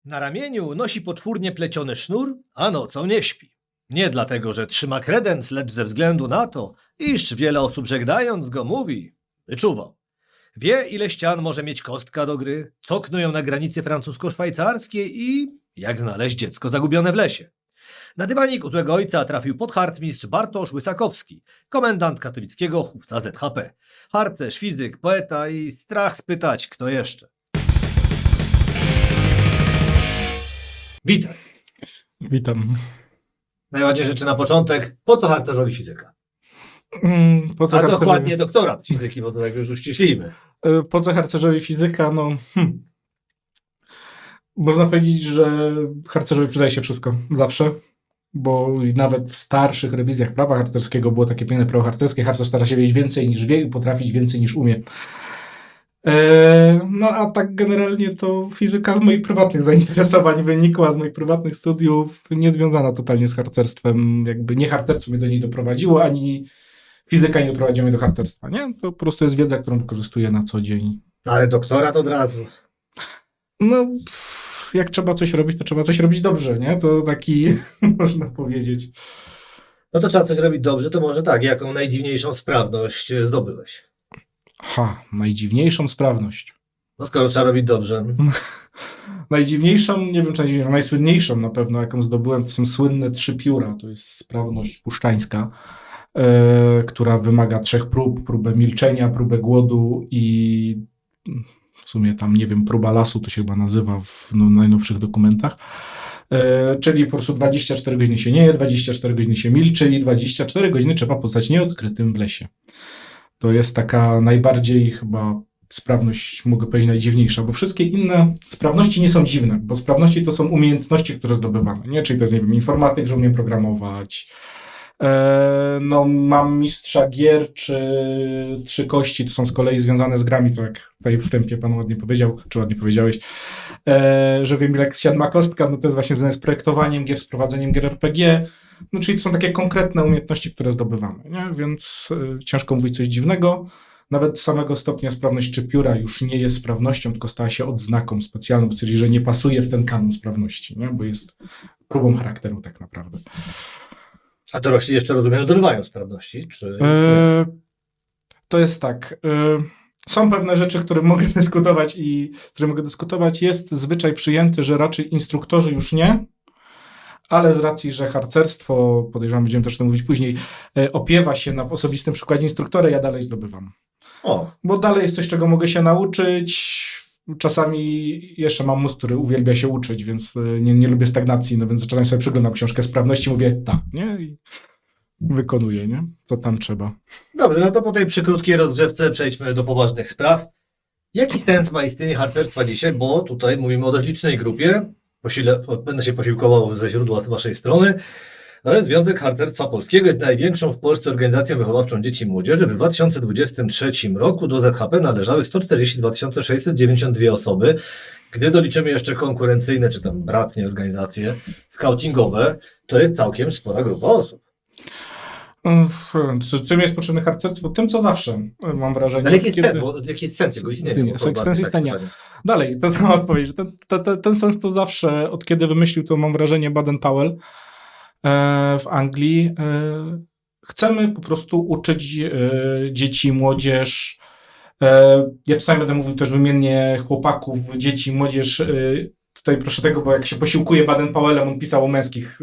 Na ramieniu nosi poczwórnie pleciony sznur, a nocą nie śpi. Nie dlatego, że trzyma kredens, lecz ze względu na to, iż wiele osób żegnając go mówi, wyczuwał. Wie, ile ścian może mieć kostka do gry, co knują na granicy francusko-szwajcarskiej i jak znaleźć dziecko zagubione w lesie. Na dywanik u złego ojca trafił podhartmistrz Bartosz Łysakowski, komendant katolickiego chówca ZHP. Harcerz, fizyk, poeta i strach spytać, kto jeszcze. Witaj. Witam. Najważniejsze rzeczy na początek. Po co harcerzowi fizyka? Po co A harcerzowi, dokładnie doktorat fizyki, bo to tak już uściślimy. po co harcerzowi fizyka? Można powiedzieć, że harcerzowi przydaje się wszystko. Zawsze. Bo nawet w starszych rewizjach prawa harcerskiego było takie piękne prawo harcerskie. Harcerz stara się wiedzieć więcej niż wie i potrafić więcej niż umie. No a tak generalnie to fizyka z moich prywatnych zainteresowań wynikła, z moich prywatnych studiów, nie związana totalnie z harcerstwem. Jakby nie harcerstwo mnie do niej doprowadziło, ani fizyka nie doprowadziła mnie do harcerstwa, nie? To po prostu jest wiedza, którą wykorzystuję na co dzień. Ale doktorat od razu. Jak trzeba coś robić, to trzeba coś robić dobrze, nie? To taki, można powiedzieć. No to trzeba coś robić dobrze, to może tak, jaką najdziwniejszą sprawność zdobyłeś? Najdziwniejszą sprawność. No skoro trzeba robić dobrze. Najdziwniejszą, nie wiem czy najdziwniejszą, najsłynniejszą na pewno, jaką zdobyłem, to są słynne 3 pióra. To jest sprawność puszczańska, która wymaga 3 prób. Próbę milczenia, próbę głodu i w sumie tam, nie wiem, próba lasu to się chyba nazywa w najnowszych dokumentach. Czyli po prostu 24 godziny się nie je, 24 godziny się milczy i 24 godziny trzeba pozostać nieodkrytym w lesie. To jest taka najbardziej chyba sprawność, mogę powiedzieć, najdziwniejsza, bo wszystkie inne sprawności nie są dziwne, bo sprawności to są umiejętności, które zdobywamy, nie? Czyli to jest, nie wiem, informatyk, że umiem programować, mam mistrza gier, czy 3 kości, to są z kolei związane z grami, to jak tutaj w wstępie pan ładnie powiedział, czy ładnie powiedziałeś, że wiem, jak siad ma kostka, no to jest właśnie związane z projektowaniem gier, z prowadzeniem gier RPG, no czyli to są takie konkretne umiejętności, które zdobywamy, nie? Więc ciężko mówić coś dziwnego. Nawet samego stopnia sprawność 3 pióra już nie jest sprawnością, tylko stała się odznaką specjalną, czyli że nie pasuje w ten kanon sprawności, nie? Bo jest próbą charakteru tak naprawdę. A dorośli jeszcze, rozumiem, zdobywają sprawności? Czy... To jest tak. Są pewne rzeczy, które mogę dyskutować i z którymi mogę dyskutować. Jest zwyczaj przyjęty, że raczej instruktorzy już nie, ale z racji, że harcerstwo, podejrzewam, będziemy też o tym mówić później, opiewa się na osobistym przykładzie instruktora, ja dalej zdobywam. Bo dalej jest coś, czego mogę się nauczyć. Czasami jeszcze mam mózg, który uwielbia się uczyć, więc nie lubię stagnacji, no więc czasami sobie przyglądam książkę sprawności, mówię tak, nie? I wykonuję, nie? Co tam trzeba. Dobrze, no to po tej przykrótkiej rozgrzewce przejdźmy do poważnych spraw. Jaki sens ma istnienie harcerstwa dzisiaj? Bo tutaj mówimy o dość licznej grupie. Będę się posiłkował ze źródła z waszej strony. Ale Związek Harcerstwa Polskiego jest największą w Polsce organizacją wychowawczą dzieci i młodzieży. W 2023 roku do ZHP należały 142 692 osoby. Gdy doliczymy jeszcze konkurencyjne, czy tam bratnie organizacje scoutingowe, to jest całkiem spora grupa osób. Czym jest potrzebne harcerstwo? Tym, co zawsze, mam wrażenie. Ale jaki jest sens jego istnienia? Sens istnienia. Dalej, to sama odpowiedź. Ten sens to zawsze, od kiedy wymyślił to, mam wrażenie, Baden-Powell w Anglii. Chcemy po prostu uczyć dzieci, młodzież. Ja czasami będę mówił też wymiennie chłopaków, dzieci, młodzież. Tutaj proszę tego, bo jak się posiłkuje Baden-Powellem, on pisał o męskich,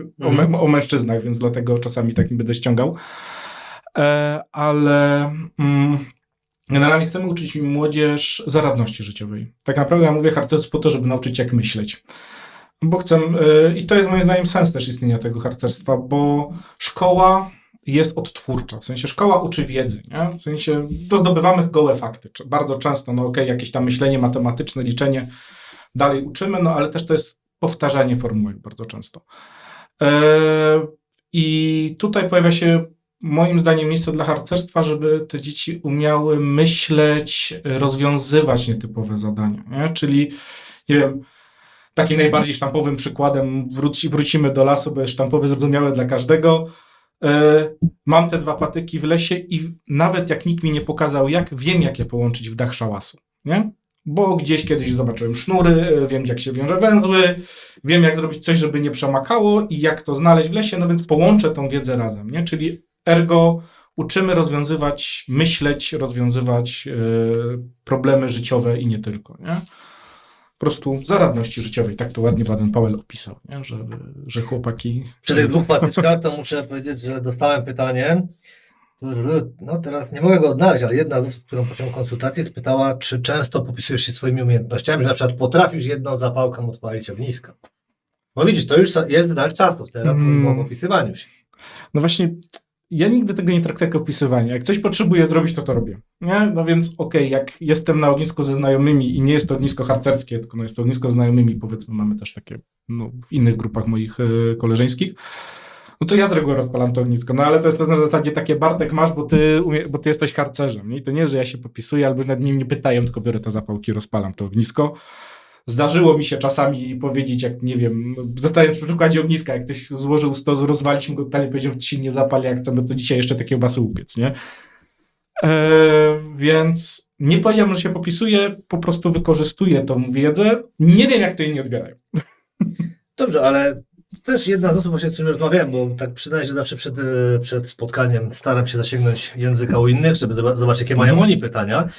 o mężczyznach, więc dlatego czasami takim będę ściągał. Ale generalnie chcemy uczyć młodzież zaradności życiowej. Tak naprawdę ja mówię harcerstwo po to, żeby nauczyć jak myśleć. Bo chcę, i to jest moim zdaniem sens też istnienia tego harcerstwa, bo szkoła jest odtwórcza, w sensie szkoła uczy wiedzy, nie? W sensie zdobywamy gołe fakty. Bardzo często, jakieś tam myślenie matematyczne, liczenie, dalej uczymy, ale też to jest powtarzanie formułek bardzo często. I tutaj pojawia się moim zdaniem miejsce dla harcerstwa, żeby te dzieci umiały myśleć, rozwiązywać nietypowe zadania, nie? Czyli, nie wiem, takim najbardziej sztampowym przykładem, wrócimy do lasu, bo jest sztampowy, zrozumiałe dla każdego. Mam te 2 patyki w lesie i nawet jak nikt mi nie pokazał jak, wiem jak je połączyć w dach szałasu, nie? Bo gdzieś kiedyś zobaczyłem sznury, wiem jak się wiąże węzły, wiem jak zrobić coś, żeby nie przemakało i jak to znaleźć w lesie, no więc połączę tą wiedzę razem, nie? Czyli ergo uczymy rozwiązywać, myśleć, rozwiązywać problemy życiowe i nie tylko, nie? Po prostu zaradności życiowej, tak to ładnie Baden-Powell opisał, nie? Że chłopaki... Przy tych dwóch patyczkach to muszę powiedzieć, że dostałem pytanie, no teraz nie mogę go odnaleźć, ale jedna z osób, którą prosiłem konsultację, spytała, czy często popisujesz się swoimi umiejętnościami, że na przykład potrafisz jedną zapałką odpalić ognisko. No widzisz, to już jest znak czasów, teraz mówimy o popisywaniu się. No właśnie, ja nigdy tego nie traktuję jako opisywanie. Jak coś potrzebuję zrobić, to robię. Nie? No więc okej, jak jestem na ognisku ze znajomymi i nie jest to ognisko harcerskie, tylko no jest to ognisko z znajomymi, powiedzmy, mamy też takie w innych grupach moich koleżeńskich, no to ja z reguły rozpalam to ognisko. No ale to jest na zasadzie takie, Bartek, masz, bo ty jesteś harcerzem. Nie? I to nie, że ja się popisuję, albo nad nim nie pytają, tylko biorę te zapałki, rozpalam to ognisko. Zdarzyło mi się czasami powiedzieć, jak nie wiem, zostając przy przykładzie ogniska, jak ktoś złożył stos, rozwaliśmy go totalnie, powiedział, że to się nie zapali, jak chcemy, to dzisiaj jeszcze te kiełbasy upiec, nie? Więc nie powiedziałbym, że się popisuję, po prostu wykorzystuję tą wiedzę. Nie wiem, jak to inni odbierają. Dobrze, ale też jedna z osób, właśnie z którymi rozmawiałem, bo tak przyznaję, że zawsze przed spotkaniem staram się zasięgnąć języka u innych, żeby zobaczyć, jakie mają oni pytania.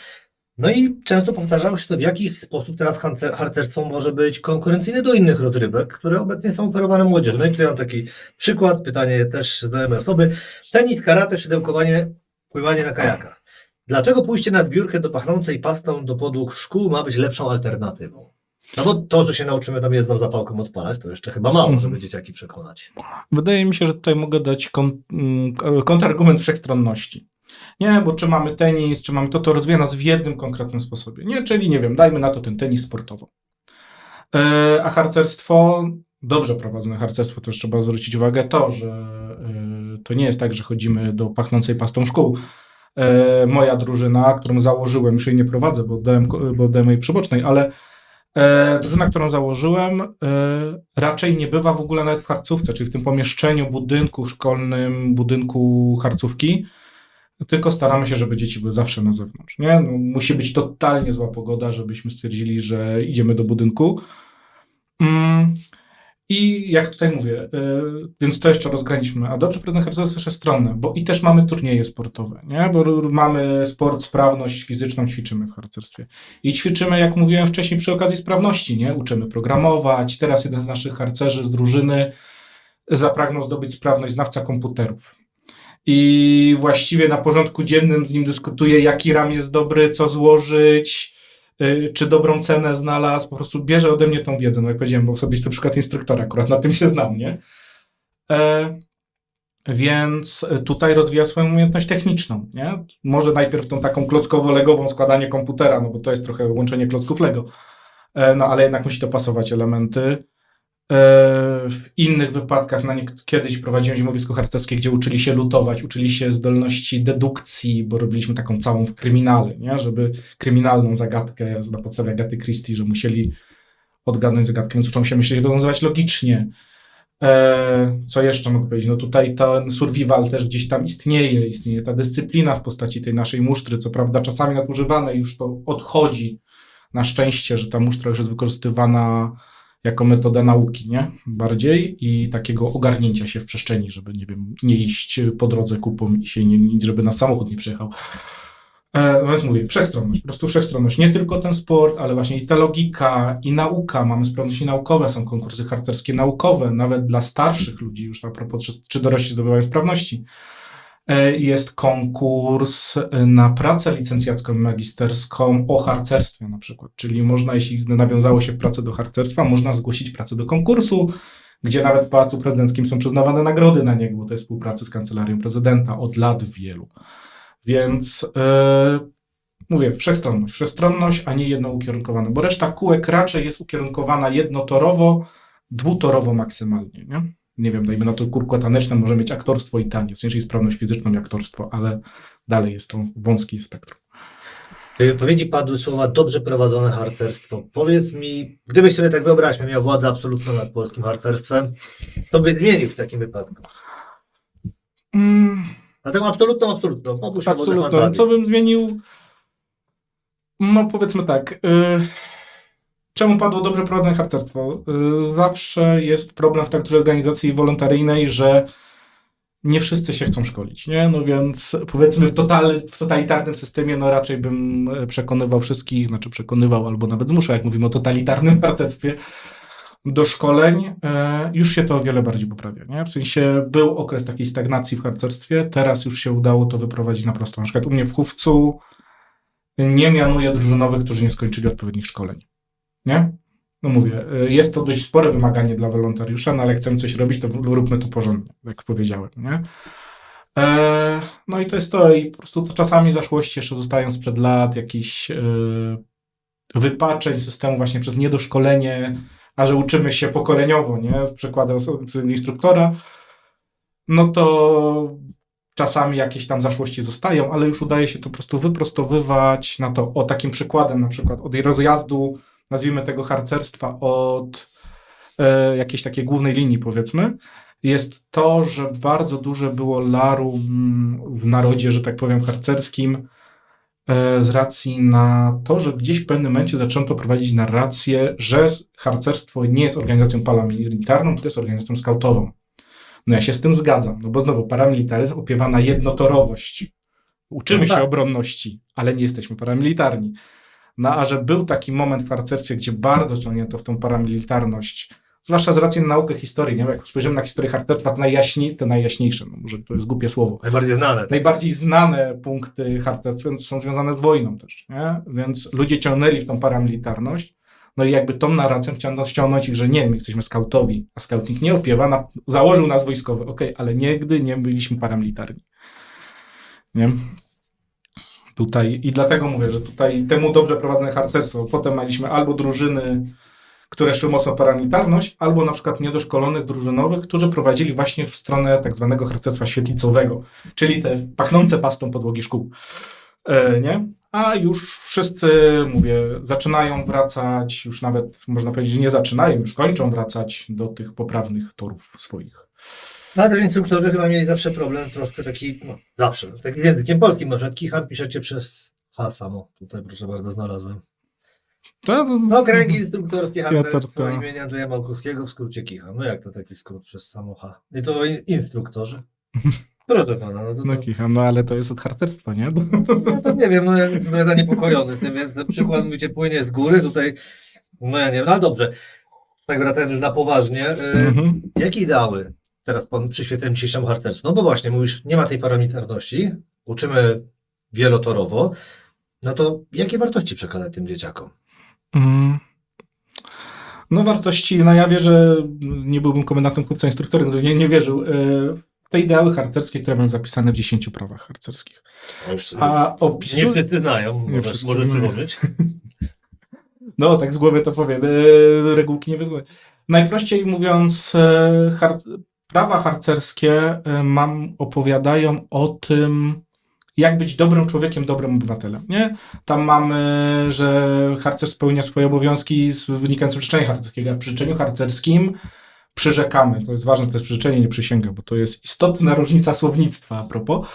No i często powtarzało się to, w jaki sposób teraz harcerstwo może być konkurencyjne do innych rozrywek, które obecnie są oferowane młodzieży. No i tutaj mam taki przykład, pytanie też znajomej osoby. Tenis, karate, szydełkowanie, pływanie na kajakach. Dlaczego pójście na zbiórkę do pachnącej pastą do podłóg szkół ma być lepszą alternatywą? No bo to, że się nauczymy tam jedną zapałką odpalać, to jeszcze chyba mało, żeby dzieciaki przekonać. Wydaje mi się, że tutaj mogę dać kontrargument wszechstronności. Nie, bo czy mamy tenis, czy mamy to rozwija nas w jednym konkretnym sposobie. Nie, czyli nie wiem, dajmy na to ten tenis sportowo. A harcerstwo, dobrze prowadzone harcerstwo, to już trzeba zwrócić uwagę to, że to nie jest tak, że chodzimy do pachnącej pastą szkół. Moja drużyna, którą założyłem, już jej nie prowadzę, bo oddałem jej przybocznej, ale drużyna, którą założyłem, raczej nie bywa w ogóle nawet w harcówce, czyli w tym pomieszczeniu, budynku szkolnym, budynku harcówki, tylko staramy się, żeby dzieci były zawsze na zewnątrz. Nie? No, musi być totalnie zła pogoda, żebyśmy stwierdzili, że idziemy do budynku. I jak tutaj mówię, więc to jeszcze rozgraniczmy. A dobrze prowadzone harcerstwo jest wszechstronne, bo i też mamy turnieje sportowe, nie? Bo mamy sport, sprawność fizyczną, ćwiczymy w harcerstwie. I ćwiczymy, jak mówiłem wcześniej, przy okazji sprawności, nie? Uczymy programować. Teraz jeden z naszych harcerzy z drużyny zapragnął zdobyć sprawność znawca komputerów. I właściwie na porządku dziennym z nim dyskutuję, jaki RAM jest dobry, co złożyć, czy dobrą cenę znalazł, po prostu bierze ode mnie tą wiedzę, no jak powiedziałem, bo osobisty przykład instruktora, akurat na tym się znam, nie? Więc tutaj rozwija swoją umiejętność techniczną, nie? Może najpierw tą taką klockowo-legową składanie komputera, no bo to jest trochę łączenie klocków Lego, no ale jednak musi to pasować elementy. W innych wypadkach, kiedyś prowadziłem zimowisko harcerskie, gdzie uczyli się lutować, uczyli się zdolności dedukcji, bo robiliśmy taką całą w kryminale, nie? Żeby kryminalną zagadkę na podstawie Agaty Christie, że musieli odgadnąć zagadkę, więc uczą się myśleć, rozwiązywać logicznie. Co jeszcze mogę powiedzieć? No tutaj ten survival też gdzieś tam istnieje ta dyscyplina w postaci tej naszej musztry, co prawda czasami nadużywane, już to odchodzi na szczęście, że ta musztra już jest wykorzystywana jako metoda nauki, nie? Bardziej i takiego ogarnięcia się w przestrzeni, żeby, nie wiem, nie iść po drodze kupą i się żeby nas samochód nie przyjechał. Więc mówię, wszechstronność, po prostu wszechstronność. Nie tylko ten sport, ale właśnie i ta logika, i nauka. Mamy sprawności naukowe, są konkursy harcerskie naukowe, nawet dla starszych ludzi, już a propos, czy dorośli zdobywają sprawności. Jest konkurs na pracę licencjacką i magisterską o harcerstwie na przykład. Czyli można, jeśli nawiązało się w pracę do harcerstwa, można zgłosić pracę do konkursu, gdzie nawet w Pałacu Prezydenckim są przyznawane nagrody na niego, bo to jest współpracy z Kancelarią Prezydenta od lat wielu. Więc mówię, wszechstronność, a nie jednoukierunkowana, bo reszta kółek raczej jest ukierunkowana jednotorowo, dwutorowo maksymalnie, nie? Nie wiem, dajmy na to kółko taneczne, może mieć aktorstwo i taniec, czyli sprawność fizyczną i aktorstwo, ale dalej jest to wąski spektrum. W tej wypowiedzi padły słowa dobrze prowadzone harcerstwo. Powiedz mi, gdybyś sobie tak wyobraźmy, miał władzę absolutną nad polskim harcerstwem, to by zmienił w takim wypadku? Dlatego absolutną. Absolutną. Co bym zmienił? No powiedzmy tak, czemu padło dobrze prowadzone harcerstwo? Zawsze jest problem w takturze organizacji wolontaryjnej, że nie wszyscy się chcą szkolić, nie? No więc powiedzmy w totalitarnym systemie, no raczej bym przekonywał wszystkich, znaczy przekonywał albo nawet zmuszał, jak mówimy o totalitarnym harcerstwie, do szkoleń. Już się to o wiele bardziej poprawia, nie? W sensie był okres takiej stagnacji w harcerstwie, teraz już się udało to wyprowadzić na prostą. Na przykład u mnie w Chówcu nie mianuję drużynowych, którzy nie skończyli odpowiednich szkoleń, nie? No mówię, jest to dość spore wymaganie dla wolontariusza, no ale chcemy coś robić, to róbmy to porządnie, jak powiedziałem, nie? No i to jest to, i po prostu to czasami zaszłości jeszcze zostają sprzed lat, jakichś wypaczeń systemu właśnie przez niedoszkolenie, a że uczymy się pokoleniowo, nie? Z przykładem instruktora, no to czasami jakieś tam zaszłości zostają, ale już udaje się to po prostu wyprostowywać na to. O, takim przykładem na przykład od rozjazdu, nazwijmy tego harcerstwa, od jakiejś takiej głównej linii, powiedzmy, jest to, że bardzo duże było larum w narodzie, że tak powiem, harcerskim, z racji na to, że gdzieś w pewnym momencie zaczęto prowadzić narrację, że harcerstwo nie jest organizacją paramilitarną, tylko jest organizacją skautową. No ja się z tym zgadzam, no bo znowu paramilitaryzm opiewa na jednotorowość. Uczymy się obronności, ale nie jesteśmy paramilitarni. No a że był taki moment w harcerstwie, gdzie bardzo ciągnięto w tą paramilitarność, zwłaszcza z racji na naukę historii, nie? Jak spojrzymy na historię harcerstwa, to najjaśniejsze, no może to jest głupie słowo. Najbardziej znane punkty harcerstwa są związane z wojną też, nie? Więc ludzie ciągnęli w tą paramilitarność, no i jakby tą narracją chciano ściągnąć ich, że nie, my jesteśmy skautowi, a skautnik nie opiewa, założył nas wojskowy, okej, ale nigdy nie byliśmy paramilitarni. Nie? Tutaj, i dlatego mówię, że tutaj temu dobrze prowadzone harcerstwo, potem mieliśmy albo drużyny, które szły mocno w paramilitarność, albo na przykład niedoszkolonych drużynowych, którzy prowadzili właśnie w stronę tak zwanego harcerstwa świetlicowego, czyli te pachnące pastą podłogi szkół. Nie? A już wszyscy, mówię, zaczynają wracać, już nawet można powiedzieć, że nie zaczynają, już kończą wracać do tych poprawnych torów swoich. No, ale instruktorzy chyba mieli zawsze problem, troszkę taki, no zawsze, taki z językiem polskim, na przykład kicham piszecie przez H samo, tutaj proszę bardzo znalazłem. Okręgi instruktorskie harcerstwo imienia Andrzeja Małkowskiego, w skrócie kicham. No jak to taki skrót przez samo H? I to instruktorzy. Proszę pana. No kicham, no ale to jest od harcerstwa, nie? No to nie wiem, no ja jestem zaniepokojony tym, więc ten przykład mówicie płynie z góry, tutaj, no ja nie wiem, no ale dobrze. Tak wracając już na poważnie, jakie ideały teraz pan przyświecają dzisiejszemu harcerstwu? No bo właśnie, mówisz, nie ma tej paramilitarności, uczymy wielotorowo, no to jakie wartości przekazać tym dzieciakom? No wartości, no ja wierzę, nie byłbym komendantem chłopca instruktorem, gdybym nie wierzył, te ideały harcerskie, które mają zapisane w 10 prawach harcerskich. Nie wszyscy znają, może przypomnieć. No tak z głowy to powiem, regułki nie wyglądają. Najprościej mówiąc, prawa harcerskie opowiadają o tym, jak być dobrym człowiekiem, dobrym obywatelem, nie? Tam mamy, że harcerz spełnia swoje obowiązki wynikające z przyrzeczenia harcerskiego, a w przyrzeczeniu harcerskim przyrzekamy. To jest ważne, to jest przyrzeczenie, nie przysięga, bo to jest istotna różnica słownictwa a propos.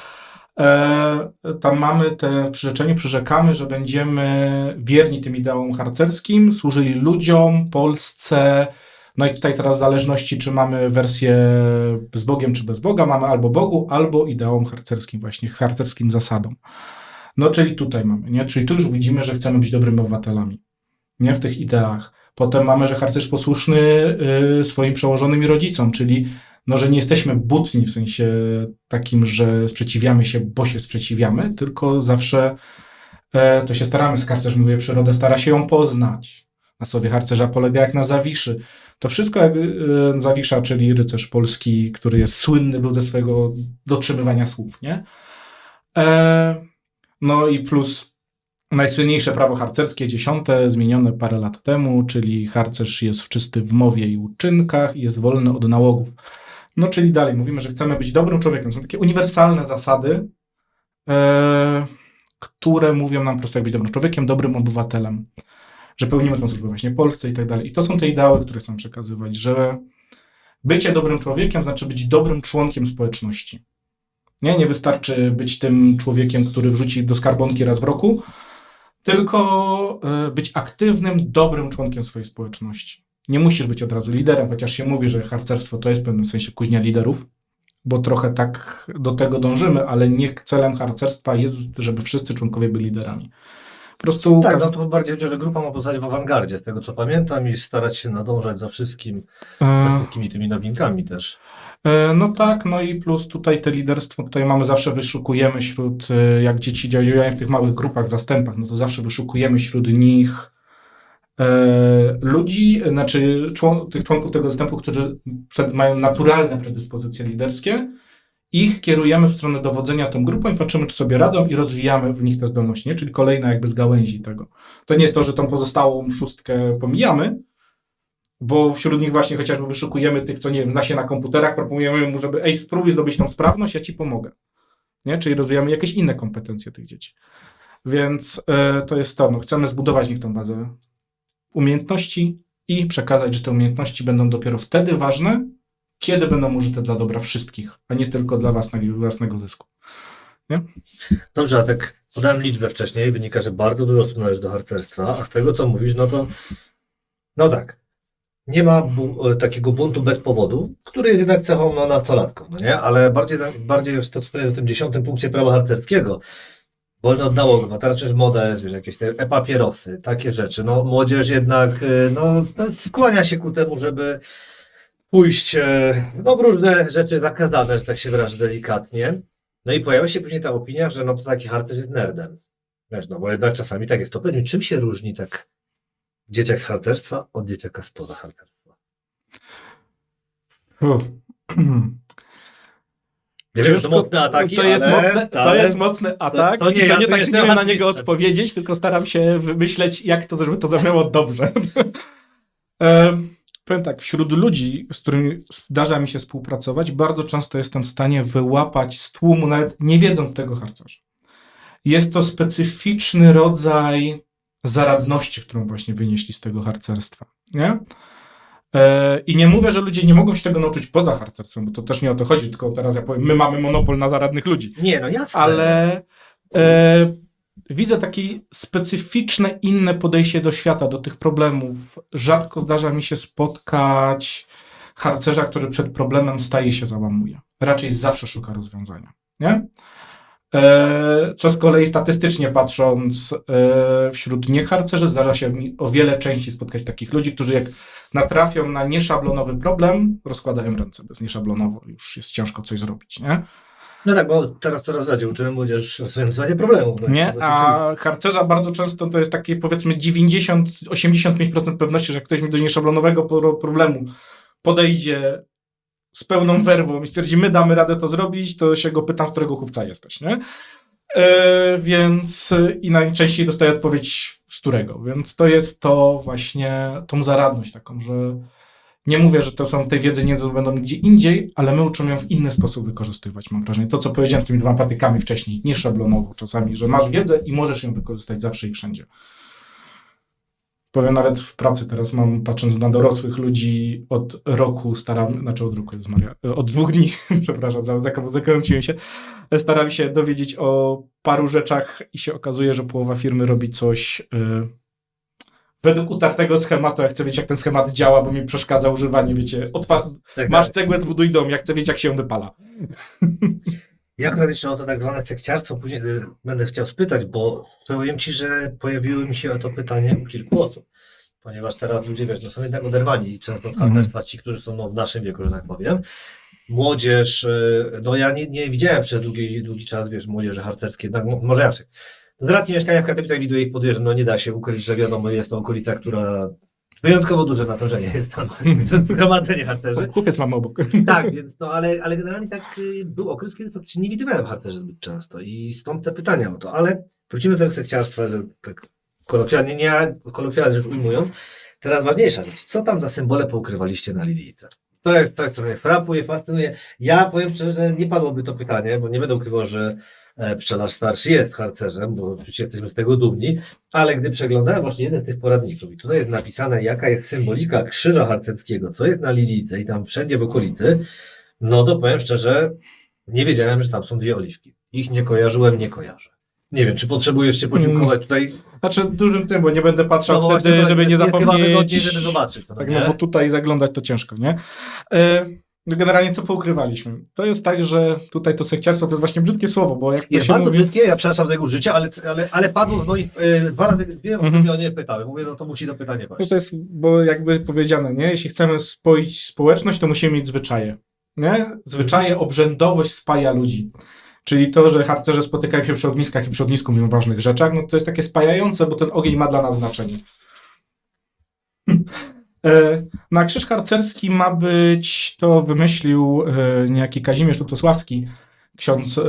Tam mamy w przyrzeczeniu, przyrzekamy, że będziemy wierni tym ideałom harcerskim, służyli ludziom, Polsce. No i tutaj teraz w zależności, czy mamy wersję z Bogiem, czy bez Boga, mamy albo Bogu, albo ideałom harcerskim, właśnie harcerskim zasadom. No czyli tutaj mamy, nie? Czyli tu już widzimy, że chcemy być dobrymi obywatelami, nie? W tych ideach. Potem mamy, że harcerz posłuszny swoim przełożonym i rodzicom, czyli no, że nie jesteśmy butni w sensie takim, że sprzeciwiamy się, bo się sprzeciwiamy, tylko zawsze to się staramy. Harcerz mówi, przyrodę stara się ją poznać. Na słowie harcerza polega jak na Zawiszy. To wszystko jak Zawisza, czyli rycerz polski, który jest słynny był ze swojego dotrzymywania słów, nie? No i plus najsłynniejsze prawo harcerskie, 10, zmienione parę lat temu, czyli harcerz jest czysty w mowie i uczynkach i jest wolny od nałogów. No czyli dalej mówimy, że chcemy być dobrym człowiekiem. Są takie uniwersalne zasady, które mówią nam prosto, jak być dobrym człowiekiem, dobrym obywatelem, że pełnimy tę służbę właśnie Polsce i tak dalej. I to są te ideały, które chcę przekazywać, że bycie dobrym człowiekiem znaczy być dobrym członkiem społeczności. Nie wystarczy być tym człowiekiem, który wrzuci do skarbonki raz w roku, tylko być aktywnym, dobrym członkiem swojej społeczności. Nie musisz być od razu liderem, chociaż się mówi, że harcerstwo to jest w pewnym sensie kuźnia liderów, bo trochę tak do tego dążymy, ale nie celem harcerstwa jest, żeby wszyscy członkowie byli liderami. Po prostu Tak, no to bardziej chodzi, że grupa ma pozostać w awangardzie, z tego co pamiętam, i starać się nadążać za wszystkimi tymi nowinkami też. No tak, no i plus tutaj te liderstwo, tutaj mamy zawsze wyszukujemy wśród, jak dzieci działają w tych małych grupach, zastępach, no to zawsze wyszukujemy wśród nich ludzi, znaczy tych członków tego zastępu, którzy mają naturalne predyspozycje liderskie, ich kierujemy w stronę dowodzenia tą grupą i patrzymy, czy sobie radzą i rozwijamy w nich te zdolności, nie? Czyli kolejna jakby z gałęzi tego. To nie jest to, że tą pozostałą szóstkę pomijamy, bo wśród nich właśnie chociażby wyszukujemy tych, co nie wiem, zna się na komputerach, proponujemy mu, żeby spróbuj zdobyć tą sprawność, ja ci pomogę. Nie? Czyli rozwijamy jakieś inne kompetencje tych dzieci. Więc to jest to, no, chcemy zbudować w nich tą bazę umiejętności i przekazać, że te umiejętności będą dopiero wtedy ważne, kiedy będą użyte dla dobra wszystkich, a nie tylko dla własnego zysku. Nie? Dobrze, a tak podałem liczbę wcześniej, wynika, że bardzo dużo osób należy do harcerstwa, a z tego co mówisz, no tak, nie ma takiego buntu bez powodu, który jest jednak cechą nastolatką, no nie? Ale bardziej już to, co powiedziałem o tym 10. punkcie prawa harcerskiego, wolno od nałogu, teraz przecież moda jest, wiesz, jakieś te e-papierosy, takie rzeczy, no młodzież jednak, skłania się ku temu, żeby pójść, w różne rzeczy zakazane, że tak się wyrażę delikatnie. No i pojawia się później ta opinia, że no to taki harcerz jest nerdem. Wiesz, no bo jednak czasami tak jest. To powiedz mi, czym się różni tak dzieciak z harcerstwa od dzieciaka spoza harcerstwa? Nie wiem, że to mocne ataki, to jest mocny atak to i to nie tak, że nie wiem na niego mistrzem. odpowiedzieć, tylko staram się wymyśleć, jak to, żeby to zabrzmiało dobrze. Powiem tak, wśród ludzi, z którymi zdarza mi się współpracować, bardzo często jestem w stanie wyłapać z tłumu, nawet nie wiedząc tego harcerza. Jest to specyficzny rodzaj zaradności, którą właśnie wynieśli z tego harcerstwa. Nie? I nie mówię, że ludzie nie mogą się tego nauczyć poza harcerstwem, bo to też nie o to chodzi, tylko teraz ja powiem, my mamy monopol na zaradnych ludzi. Nie, no jasne. Ale widzę takie specyficzne, inne podejście do świata, do tych problemów. Rzadko zdarza mi się spotkać harcerza, który przed problemem staje się załamuje. Raczej zawsze szuka rozwiązania. Nie? Co z kolei statystycznie patrząc, wśród nieharcerzy zdarza się mi o wiele częściej spotkać takich ludzi, którzy jak natrafią na nieszablonowy problem, rozkładają ręce, bo jest nieszablonowo, już jest ciężko coś zrobić, nie? No tak, bo teraz coraz rzadziej uczymy młodzież rozwiązywania problemów. No Nie, a harcerza bardzo często to jest takie powiedzmy 90-85% pewności, że jak ktoś mi do nieszablonowego problemu podejdzie z pełną werwą i stwierdzi, my damy radę to zrobić, to się go pytam, z którego chówca jesteś, nie? Więc i najczęściej dostaję odpowiedź, z którego. Więc to jest to właśnie, tą zaradność taką, że nie mówię, że to są tej wiedzy nie będą gdzie indziej, ale my uczymy ją w inny sposób wykorzystywać, mam wrażenie. To, co powiedziałem z tymi 2 patykami wcześniej, nie szablonowo czasami, że masz wiedzę i możesz ją wykorzystać zawsze i wszędzie. Powiem, nawet w pracy teraz mam, patrząc na dorosłych ludzi, od 2 dni, przepraszam, zakręciłem się, staram się dowiedzieć o paru rzeczach i się okazuje, że połowa firmy robi coś według utartego schematu. Ja chcę wiedzieć, jak ten schemat działa, bo mi przeszkadza używanie, wiecie, masz cegłę, zbuduj dom, ja chcę wiedzieć, jak się ją wypala. Ja akurat jeszcze o to tak zwane sekciarstwo później będę chciał spytać, bo powiem Ci, że pojawiło mi się o to pytanie u kilku osób, ponieważ teraz ludzie, wiesz, są jednak oderwani często od harcerstwa, ci, którzy są w naszym wieku, że tak powiem. Młodzież, ja nie widziałem przez długi czas, wiesz, młodzieży harcerskiej, jednak może raczej. Z racji mieszkania w Katowicach widuję ich podejrzewam, no nie da się ukryć, że wiadomo, jest to okolica, która wyjątkowo duże natężenie jest tam, zgromadzenie harcerzy. Kupiec mamy obok. Tak, więc ale generalnie tak był okres, kiedy faktycznie nie widywałem harcerzy zbyt często i stąd te pytania o to, ale wrócimy do tego sekciarstwa, że tak kolokwialnie rzecz ujmując. Teraz ważniejsza rzecz, co tam za symbole poukrywaliście na Lilijce? To jest coś, co mnie frapuje, fascynuje. Ja powiem szczerze, że nie padłoby to pytanie, bo nie będę ukrywał, że pszczelarz starszy jest harcerzem, bo oczywiście jesteśmy z tego dumni, ale gdy przeglądałem właśnie jeden z tych poradników i tutaj jest napisane, jaka jest symbolika krzyża harcerskiego, co jest na Lilijce i tam wszędzie w okolicy, no to powiem szczerze, nie wiedziałem, że tam są 2 oliwki. Ich nie kojarzyłem, nie kojarzę. Nie wiem, czy potrzebujesz się posiłkować tutaj. Znaczy dużym tym, bo nie będę patrzał No właśnie, wtedy, to żeby nie jest chyba wygodniej, zapomnieć. żeby zobaczyć. Tak, no bo tutaj zaglądać to ciężko, nie? No generalnie co poukrywaliśmy? To jest tak, że tutaj to sekciarstwo to jest właśnie brzydkie słowo, bo jak to Jest się bardzo mówi... brzydkie, ja przepraszam za jego życie, ale padło w moich 2 razy, 2 osoby o nie pytały. Mówię, no to musi to pytanie No paść. to jest, bo jakby powiedziane, nie? Jeśli chcemy spoić społeczność, to musimy mieć zwyczaje, nie? Zwyczaje, obrzędowość spaja ludzi. Czyli to, że harcerze spotykają się przy ogniskach i przy ognisku mówią o ważnych rzeczach, no to jest takie spajające, bo ten ogień ma dla nas znaczenie. Na krzyż harcerski ma być, to wymyślił niejaki Kazimierz Lutosławski, ksiądz,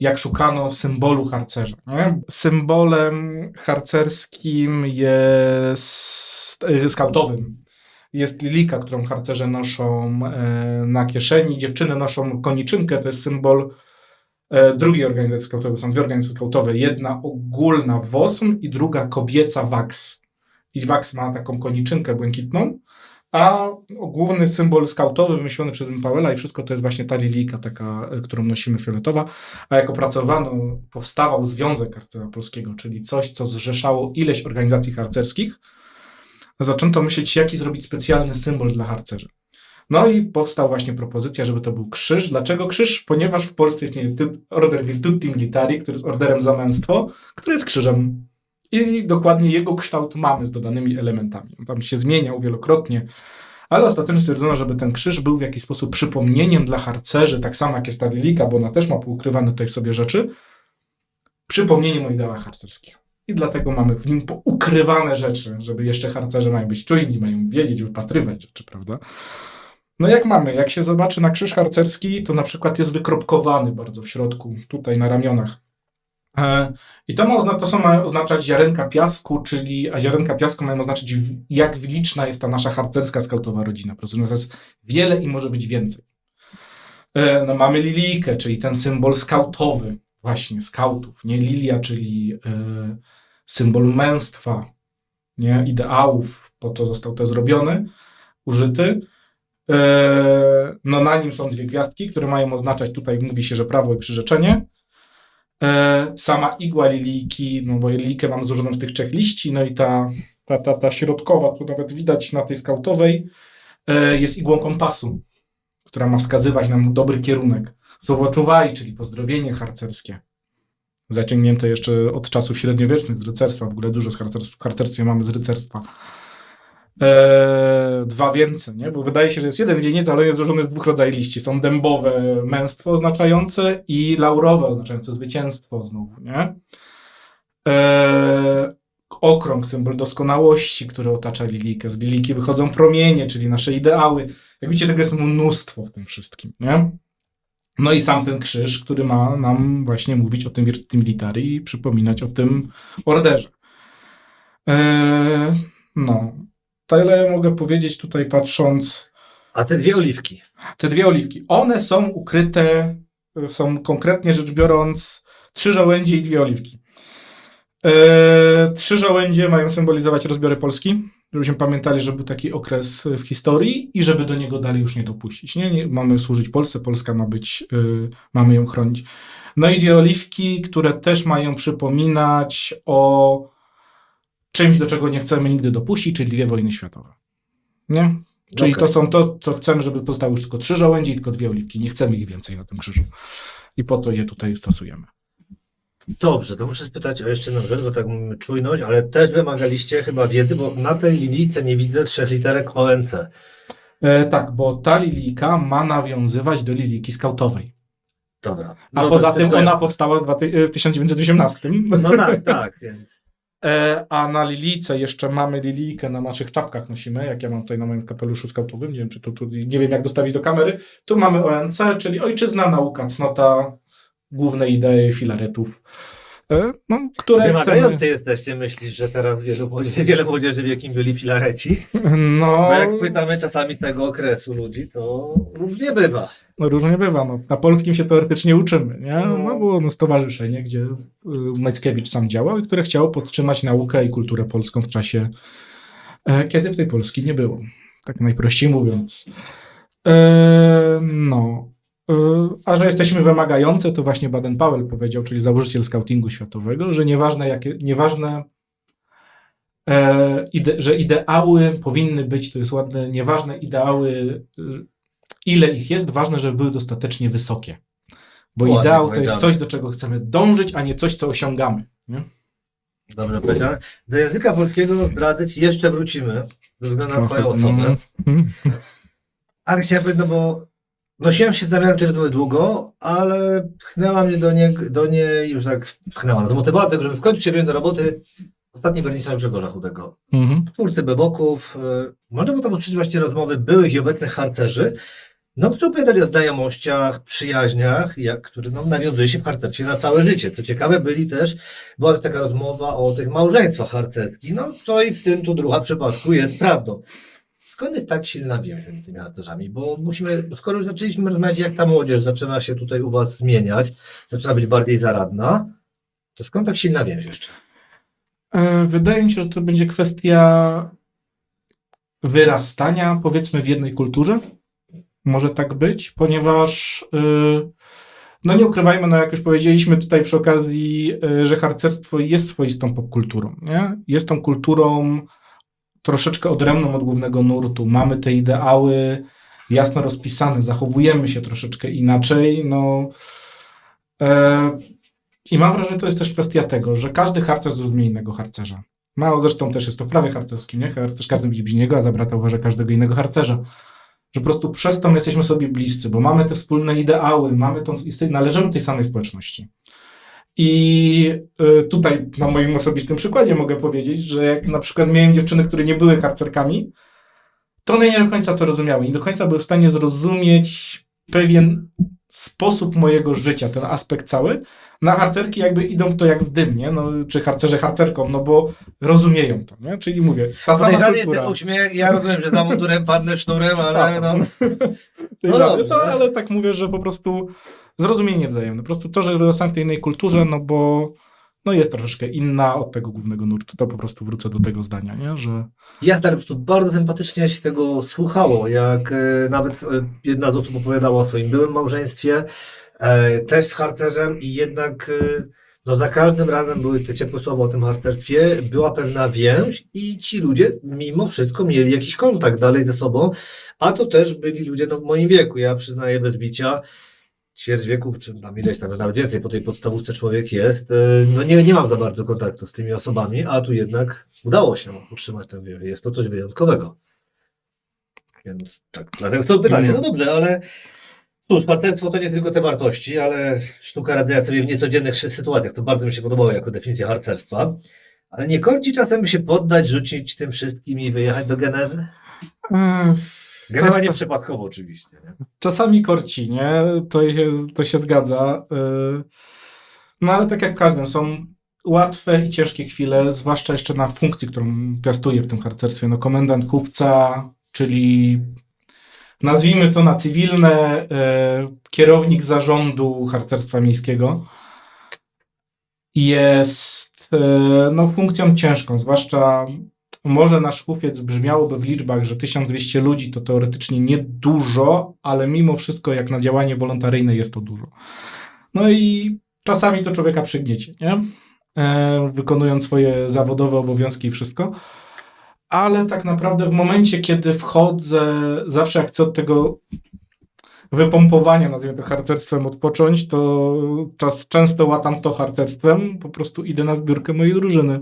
jak szukano symbolu harcerza. Nie? Symbolem harcerskim jest skautowym. Jest lilika, którą harcerze noszą na kieszeni. Dziewczyny noszą koniczynkę, to jest symbol drugiej organizacji skautowej. Są 2 organizacje skautowe. Jedna ogólna WOSM i druga kobieca WAKS. I WAKS ma taką koniczynkę błękitną, a główny symbol skautowy wymyślony przez Pawela i wszystko to jest właśnie ta lilika, taka, którą nosimy, fioletowa. A jak opracowano, powstawał Związek Harcerza Polskiego, czyli coś, co zrzeszało ileś organizacji harcerskich, zaczęto myśleć, jaki zrobić specjalny symbol dla harcerzy. No i powstała właśnie propozycja, żeby to był krzyż. Dlaczego krzyż? Ponieważ w Polsce istnieje order Virtuti Militari, który jest orderem za męstwo, który jest krzyżem. I dokładnie jego kształt mamy z dodanymi elementami. On tam się zmieniał wielokrotnie, ale ostatecznie stwierdzono, żeby ten krzyż był w jakiś sposób przypomnieniem dla harcerzy, tak samo jak jest ta lilika, bo ona też ma poukrywane tutaj sobie rzeczy, przypomnieniem o ideałach harcerskich. I dlatego mamy w nim poukrywane rzeczy, żeby jeszcze harcerze mają być czujni, mają wiedzieć, wypatrywać rzeczy, prawda? No jak się zobaczy na krzyż harcerski, to na przykład jest wykropkowany bardzo w środku, tutaj na ramionach. I to ma oznaczać ziarenka piasku, a ziarenka piasku mają oznaczać, jak liczna jest ta nasza harcerska skautowa rodzina. Po prostu nas jest wiele i może być więcej. No mamy lilikę, czyli ten symbol skautowy, właśnie skautów, nie? Lilia, czyli symbol męstwa, nie? Ideałów, po to został to zrobiony, użyty. No na nim są 2 gwiazdki, które mają oznaczać, tutaj mówi się, że prawo i przyrzeczenie. Sama igła lilijki, no bo lilikę mam złożoną z tych 3 liści, no i ta środkowa, tu nawet widać na tej skautowej, jest igłą kompasu, która ma wskazywać nam dobry kierunek. Słowo czuwaj, czyli pozdrowienie harcerskie. Zaciągnięte jeszcze od czasów średniowiecznych z rycerstwa, w ogóle dużo w harcerstwie mamy z rycerstwa. 2 więcej, nie? Bo wydaje się, że jest 1 wieniec, ale jest złożony z 2 rodzajów liści. Są dębowe męstwo oznaczające i laurowe oznaczające zwycięstwo znowu, nie? Okrąg, symbol doskonałości, który otacza lilikę. Z liliki wychodzą promienie, czyli nasze ideały. Jak widzicie, tego jest mnóstwo w tym wszystkim, nie? No i sam ten krzyż, który ma nam właśnie mówić o tym Virtuti Militari i przypominać o tym orderze. No... Tyle mogę powiedzieć tutaj patrząc. A te 2 oliwki? Te 2 oliwki. One są ukryte, są konkretnie rzecz biorąc 3 żołędzie i 2 oliwki. 3 żołędzie mają symbolizować rozbiory Polski, żebyśmy pamiętali, że był taki okres w historii i żeby do niego dalej już nie dopuścić. Nie mamy służyć Polsce, Polska ma być, mamy ją chronić. No i 2 oliwki, które też mają przypominać o czymś, do czego nie chcemy nigdy dopuścić, czyli 2 wojny światowe. Nie? Czyli Okay. To są to, co chcemy, żeby pozostały już tylko 3 żołędzie i tylko 2 oliwki. Nie chcemy ich więcej na tym krzyżu. I po to je tutaj stosujemy. Dobrze, to muszę spytać o jeszcze jedną rzecz, bo tak mówimy czujność, ale też wymagaliście chyba wiedzy, bo na tej linijce nie widzę 3 literek ONC. Tak, bo ta lilika ma nawiązywać do liliki skautowej. Dobra. A No poza to tym tylko ona powstała w 1918. No tak, więc... A na lilijce jeszcze mamy lilijkę, na naszych czapkach nosimy, jak ja mam tutaj na moim kapeluszu skautowym, nie wiem, czy nie wiem jak dostawić do kamery. Tu mamy ONC, czyli ojczyzna, nauka, cnota, główne idee filaretów, no, które Wymagający chcemy... jesteście, myślisz, że teraz wiele młodzieży wie, kim byli filareci? No, Bo jak pytamy czasami z tego okresu ludzi, to różnie bywa. no różnie bywa. No. Na polskim się teoretycznie uczymy. Nie? No, było ono stowarzyszenie, gdzie Mackiewicz sam działał i które chciało podtrzymać naukę i kulturę polską w czasie, kiedy tej Polski nie było. Tak najprościej mówiąc. No. A że jesteśmy wymagający, to właśnie Baden-Powell powiedział, czyli założyciel skautingu światowego, że że ideały powinny być, to jest ładne, nieważne ideały, ile ich jest, ważne, żeby były dostatecznie wysokie. Bo Ładnie ideał to jest powiedziane. coś, do czego chcemy dążyć, a nie coś, co osiągamy. Nie? Dobrze powiedziane. Do języka polskiego zdradzę ci jeszcze wrócimy, ze względu na twoją osobę. Ale chciałem powiedzieć, no bo nosiłem się z zamiarem tej rozmowy długo, ale pchnęła mnie do niej już tak pchnęła. Zmotywowała do tego, żeby w końcu się wziąć do roboty ostatni wernisaż Grzegorza Chudego. Twórcy beboków, można było tam uczyć właśnie rozmowy byłych i obecnych harcerzy, no, którzy opowiadali o znajomościach, przyjaźniach, które nawiązuje się w harcerstwie na całe życie. Co ciekawe, była też taka rozmowa o tych małżeństwach harcerskich, no co i w tym tu druga przypadku jest prawdą. Skąd jest tak silna więź między tymi harcerzami? Bo skoro już zaczęliśmy rozmawiać, jak ta młodzież zaczyna się tutaj u was zmieniać, zaczyna być bardziej zaradna, to skąd tak silna więź jeszcze? Wydaje mi się, że to będzie kwestia wyrastania, powiedzmy, w jednej kulturze. Może tak być, ponieważ no nie ukrywajmy, no jak już powiedzieliśmy tutaj przy okazji, że harcerstwo jest swoistą popkulturą, nie? Jest tą kulturą troszeczkę odrębną od głównego nurtu. Mamy te ideały jasno rozpisane, zachowujemy się troszeczkę inaczej, no i mam wrażenie, że to jest też kwestia tego, że każdy harcerz zrozumie innego harcerza. No zresztą też jest to w prawie harcerskim, nie? Harcerz każdy widzi bliźniego, a za brata uważa każdego innego harcerza. Że po prostu przez to my jesteśmy sobie bliscy, bo mamy te wspólne ideały, należymy tej samej społeczności. I tutaj na moim osobistym przykładzie mogę powiedzieć, że jak na przykład miałem dziewczyny, które nie były harcerkami, to one nie do końca to rozumiały. Nie do końca były w stanie zrozumieć pewien sposób mojego życia, ten aspekt cały. Na harcerki jakby idą w to jak w dym, nie? No, czy harcerze harcerkom, no bo rozumieją to, nie? Czyli mówię, ta sama kultura. Ten uśmiech, ja rozumiem, że za mundurem padnę sznurem, ale no... Ale tak mówię, że po prostu zrozumienie wzajemne. Po prostu to, że wyrostam w tej innej kulturze, no bo no jest troszeczkę inna od tego głównego nurtu. To po prostu wrócę do tego zdania, nie? Że... Jasne, ale po prostu bardzo sympatycznie się tego słuchało, jak nawet jedna z osób opowiadała o swoim byłym małżeństwie, też z harcerzem i jednak no za każdym razem były te ciepłe słowa o tym harcerstwie, była pewna więź i ci ludzie mimo wszystko mieli jakiś kontakt dalej ze sobą, a to też byli ludzie no, w moim wieku, ja przyznaję bez bicia, ćwierć wieku, czy tam ileś tam, nawet więcej po tej podstawówce człowiek jest, no nie mam za bardzo kontaktu z tymi osobami, a tu jednak udało się utrzymać tę więź. Jest to coś wyjątkowego. Więc tak, dlatego to pytanie, no dobrze, ale cóż, harcerstwo to nie tylko te wartości, ale sztuka radzenia sobie w niecodziennych sytuacjach. To bardzo mi się podobało jako definicja harcerstwa. Ale nie korci czasem by się poddać, rzucić tym wszystkim i wyjechać do Genewy? Genewa nie przypadkowo oczywiście. Nie? Czasami korci, nie? To się zgadza. No ale tak jak w każdym, są łatwe i ciężkie chwile, zwłaszcza jeszcze na funkcji, którą piastuję w tym harcerstwie. No komendant chówca, czyli nazwijmy to na cywilne, kierownik zarządu harcerstwa miejskiego, jest no, funkcją ciężką, zwłaszcza może nasz chówiec brzmiałoby w liczbach, że 1200 ludzi to teoretycznie niedużo, ale mimo wszystko jak na działanie wolontaryjne jest to dużo. No i czasami to człowieka przygniecie, nie? Wykonując swoje zawodowe obowiązki i wszystko. Ale tak naprawdę w momencie, kiedy wchodzę, zawsze jak chcę od tego wypompowania, nazwijmy to harcerstwem, odpocząć, to często łatam to harcerstwem, po prostu idę na zbiórkę mojej drużyny,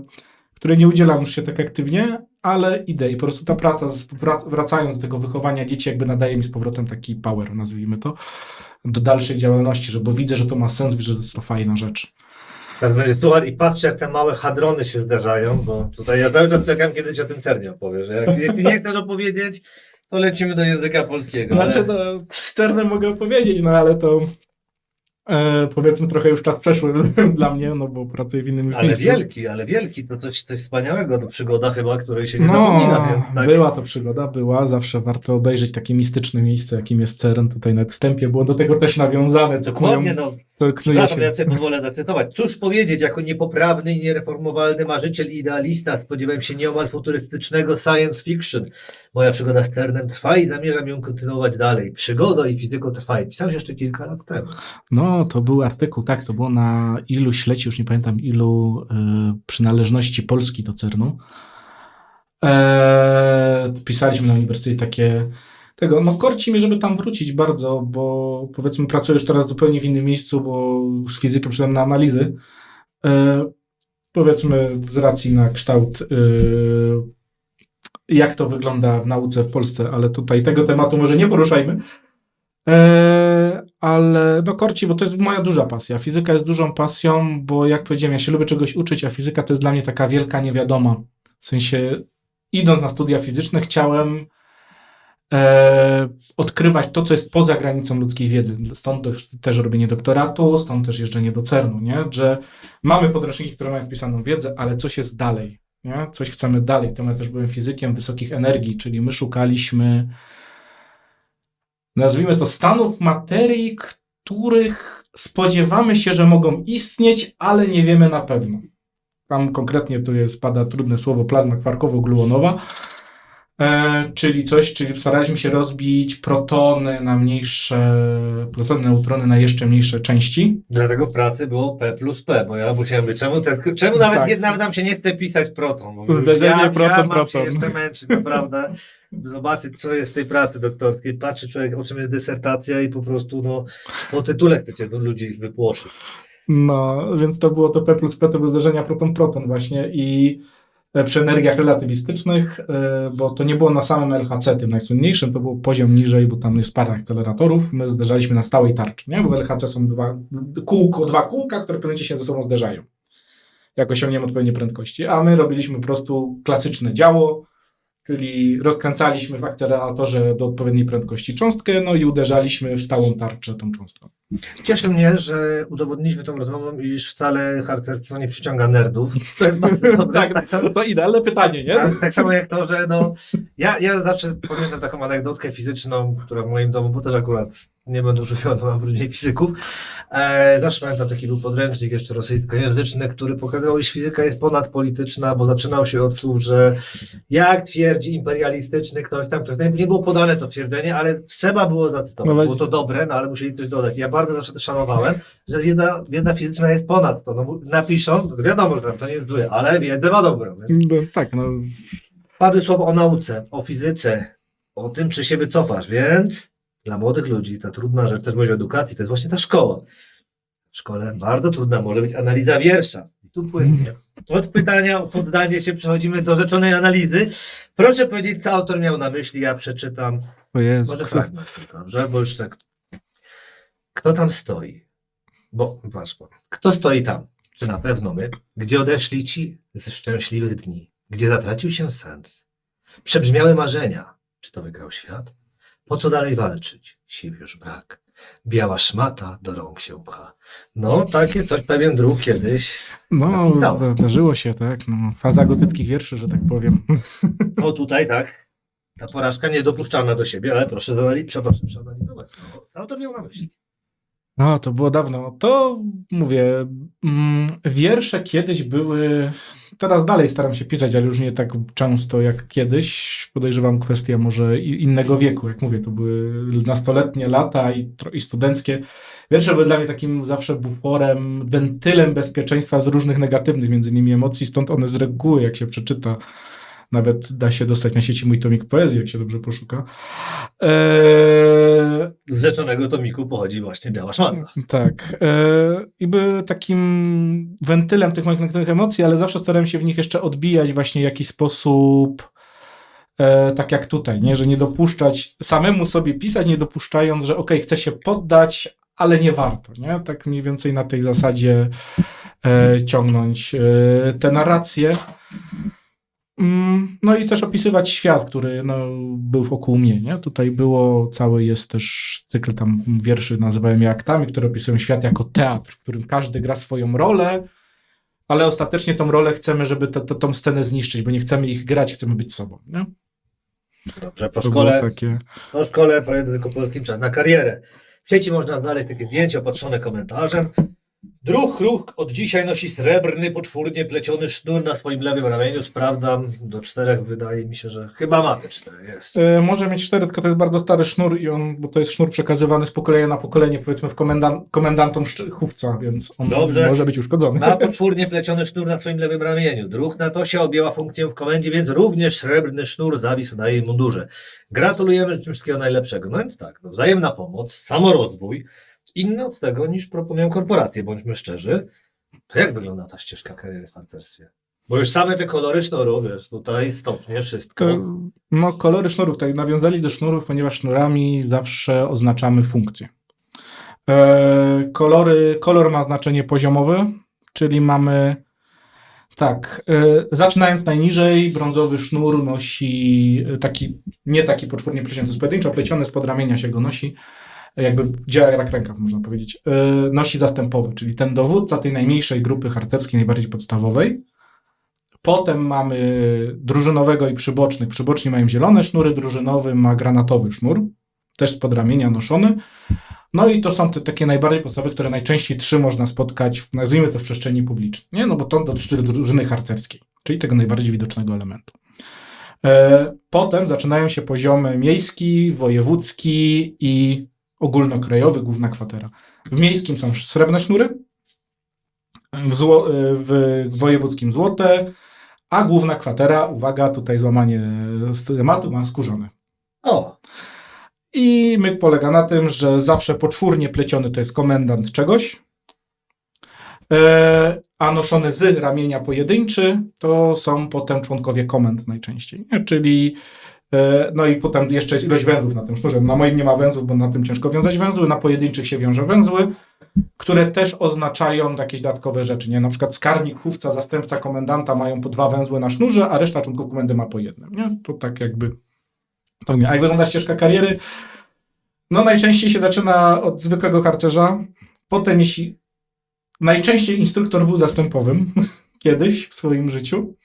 której nie udzielam już się tak aktywnie, ale idę i po prostu ta praca, wracając do tego wychowania dzieci, jakby nadaje mi z powrotem taki power, nazwijmy to, do dalszej działalności, bo widzę, że to ma sens, że to jest to fajna rzecz. Teraz będzie słuchaj i patrzcie, jak te małe hadrony się zdarzają, bo tutaj ja cały czas czekam, kiedy ci o tym Cernie opowiesz. Jeśli nie chcesz opowiedzieć, to lecimy do języka polskiego. Znaczy, no, z Cernem mogę opowiedzieć, no ale to powiedzmy trochę już czas przeszły dla mnie, no bo pracuję w innym już miejscu. Ale wielki, to coś wspaniałego, to przygoda chyba, której się nie zapomina, więc tak. Była to przygoda, zawsze warto obejrzeć takie mistyczne miejsce, jakim jest Cern, tutaj na wstępie było do tego też nawiązane, co Dokładnie, no co knuje Przepraszam, się. ja sobie pozwolę zacytować. Cóż powiedzieć, jako niepoprawny i niereformowalny marzyciel i idealista spodziewałem się nieomal futurystycznego science fiction. Moja przygoda z CERN-em trwa i zamierzam ją kontynuować dalej. Przygoda i fizyko trwa. I pisałem jeszcze kilka lat temu. No, to był artykuł, tak, to było na iluś leci, już nie pamiętam ilu przynależności Polski do CERN-u. Pisaliśmy na uniwersytecie takie tego, no korci mnie, żeby tam wrócić bardzo, bo powiedzmy pracuję już teraz zupełnie w innym miejscu, bo z fizyką przyszedłem na analizy. Powiedzmy z racji na kształt jak to wygląda w nauce w Polsce, ale tutaj tego tematu może nie poruszajmy. Ale no korci, bo to jest moja duża pasja. Fizyka jest dużą pasją, bo jak powiedziałem, ja się lubię czegoś uczyć, a fizyka to jest dla mnie taka wielka niewiadoma. W sensie, idąc na studia fizyczne, chciałem odkrywać to, co jest poza granicą ludzkiej wiedzy. Stąd też robienie doktoratu, stąd też jeżdżenie do CERN-u, nie? Że mamy podręczniki, które mają spisaną wiedzę, ale coś jest dalej, nie? Coś chcemy dalej. To ja też byłem fizykiem wysokich energii, czyli my szukaliśmy, nazwijmy to, stanów materii, których spodziewamy się, że mogą istnieć, ale nie wiemy na pewno. Tam konkretnie pada trudne słowo plazma kwarkowo-gluonowa, czyli staraliśmy się rozbić protony na neutrony na jeszcze mniejsze części. Dlatego w pracy było P plus P, bo ja musiałem być. Czemu nawet, Tak. nawet nam się nie chce pisać proton? Bo Zderzenie proton, mam się proton. jeszcze męczyć, naprawdę. Zobaczyć, co jest w tej pracy doktorskiej. Patrzy człowiek, o czym jest dysertacja i po prostu po tytule chcecie do ludzi wypłoszyć. No, więc to było to P plus P, to były zderzenia proton-proton właśnie i przy energiach relatywistycznych, bo to nie było na samym LHC, tym najsłynniejszym, to był poziom niżej, bo tam jest parę akceleratorów, my zderzaliśmy na stałej tarczy, nie? Bo w LHC są dwa kółka, które w pewnym momencie się ze sobą zderzają, jak osiągniemy odpowiednie prędkości, a my robiliśmy po prostu klasyczne działo, czyli rozkręcaliśmy w akceleratorze do odpowiedniej prędkości cząstkę, no i uderzaliśmy w stałą tarczę tą cząstką. Cieszy mnie, że udowodniliśmy tą rozmową, iż wcale harcerstwo nie przyciąga nerdów. To jest bardzo dobre. Tak samo, to idealne pytanie, nie? tak samo jak to, że ja zawsze pamiętam taką anegdotkę fizyczną, która w moim domu, bo też akurat nie będę oszukiwał, to mam w rodzinie fizyków. Zawsze pamiętam, taki był podręcznik jeszcze rosyjskojęzyczny, który pokazywał, iż fizyka jest ponadpolityczna, bo zaczynał się od słów, że jak twierdzi imperialistyczny ktoś tam, nie było podane to twierdzenie, ale trzeba było zacytować. Było to dobre, no ale musieli coś dodać. Ja bardzo zawsze to szanowałem, że wiedza fizyczna jest ponad to. No, napiszą, to wiadomo, że tam to nie jest złe, ale wiedzę ma dobrą. Więc... No, tak, no. Padły słowo o nauce, o fizyce, o tym, czy się wycofasz, więc dla młodych ludzi ta trudna rzecz, też mówię o edukacji, to jest właśnie ta szkoła. W szkole bardzo trudna może być analiza wiersza. I tu płynnie. Od pytania o poddanie się przechodzimy do rzeczonej analizy. Proszę powiedzieć, co autor miał na myśli, ja przeczytam. O Jezu, Może fragment, dobrze? Bo już tak. Kto tam stoi? Kto stoi tam? Czy na pewno my? Gdzie odeszli ci ze szczęśliwych dni? Gdzie zatracił się sens? Przebrzmiały marzenia. Czy to wygrał świat? Po co dalej walczyć? Sił już brak. Biała szmata do rąk się pcha. No, takie coś pewien druk kiedyś. No, napisał. zdarzyło się, tak. No, faza gotyckich wierszy, że tak powiem. No tutaj tak. Ta porażka niedopuszczalna do siebie, ale proszę przeanalizować. No, co autor miał na myśli? No, to było dawno. To mówię, wiersze kiedyś były, teraz dalej staram się pisać, ale już nie tak często jak kiedyś. Podejrzewam, kwestia może innego wieku. Jak mówię, to były nastoletnie lata i studenckie. Wiersze były dla mnie takim zawsze buforem, wentylem bezpieczeństwa z różnych negatywnych, między innymi emocji, stąd one z reguły, jak się przeczyta, nawet da się dostać na sieci mój tomik poezji, jak się dobrze poszuka. Z rzeczonego tomiku pochodzi właśnie Biała szmata. Tak. I były takim wentylem tych moich negatywnych emocji, ale zawsze starałem się w nich jeszcze odbijać właśnie w jakiś sposób, tak jak tutaj, nie? Że nie dopuszczać, samemu sobie pisać, nie dopuszczając, że okej, chcę się poddać, ale nie warto. Nie? Tak mniej więcej na tej zasadzie ciągnąć te narracje. No i też opisywać świat, który był wokół mnie. Nie? Tutaj jest też cykl tam wierszy, nazywałem je aktami, które opisują świat jako teatr, w którym każdy gra swoją rolę, ale ostatecznie tą rolę chcemy, żeby tą scenę zniszczyć, bo nie chcemy ich grać, chcemy być sobą. Nie? Dobrze, Po szkole, po języku polskim czas na karierę. W sieci można znaleźć takie zdjęcie opatrzone komentarzem. Druh Kruk od dzisiaj nosi srebrny, poczwórnie pleciony sznur na swoim lewym ramieniu. Sprawdzam, do 4 wydaje mi się, że chyba ma te 4, jest. Może mieć 4, tylko to jest bardzo stary sznur i bo to jest sznur przekazywany z pokolenia na pokolenie, powiedzmy w komendantom chówca, więc on Dobrze. może być uszkodzony. Ma poczwórnie pleciony sznur na swoim lewym ramieniu. Druh na tosie objęła funkcję w komendzie, więc również srebrny sznur zawisł na jej mundurze. Gratulujemy, życzę wszystkiego najlepszego. No więc tak, wzajemna pomoc, samorozwój, inny od tego niż proponują korporacje, bądźmy szczerzy. To jak wygląda ta ścieżka kariery w harcerstwie? Bo już same te kolory sznurów, wiesz, tutaj stopnie, wszystko. No, kolory sznurów, tak nawiązali do sznurów, ponieważ sznurami zawsze oznaczamy funkcję. Kolor ma znaczenie poziomowe, czyli mamy tak, zaczynając najniżej, brązowy sznur nosi nie taki poczwórnie pleciony, to jest pojedynczo pleciony, spod ramienia się go nosi, jakby działa jak rękaw, można powiedzieć, nosi zastępowy, czyli ten dowódca tej najmniejszej grupy harcerskiej, najbardziej podstawowej. Potem mamy drużynowego i przybocznych. Przyboczni mają zielone sznury, drużynowy ma granatowy sznur, też spod ramienia noszony. No i to są te takie najbardziej podstawowe, które najczęściej można spotkać, nazwijmy to w przestrzeni publicznej, nie? No bo to dotyczy drużyny harcerskiej, czyli tego najbardziej widocznego elementu. Potem zaczynają się poziomy miejski, wojewódzki i ogólnokrajowy, główna kwatera. W miejskim są srebrne sznury, w wojewódzkim złote, a główna kwatera, uwaga, tutaj złamanie z tematu, ma skórzone. O! I myk polega na tym, że zawsze poczwórnie pleciony to jest komendant czegoś, a noszony z ramienia pojedynczy to są potem członkowie komend najczęściej, nie? Czyli no i potem jeszcze jest ilość węzłów na tym sznurze. Na moim nie ma węzłów, bo na tym ciężko wiązać węzły, na pojedynczych się wiąże węzły, które też oznaczają jakieś dodatkowe rzeczy, nie? Na przykład skarbnik, chówca, zastępca komendanta mają po 2 węzły na sznurze, a reszta członków komendy ma po 1, nie? To tak jakby to nie. A jak wygląda ścieżka kariery? No najczęściej się zaczyna od zwykłego harcerza, potem najczęściej instruktor był zastępowym kiedyś w swoim życiu.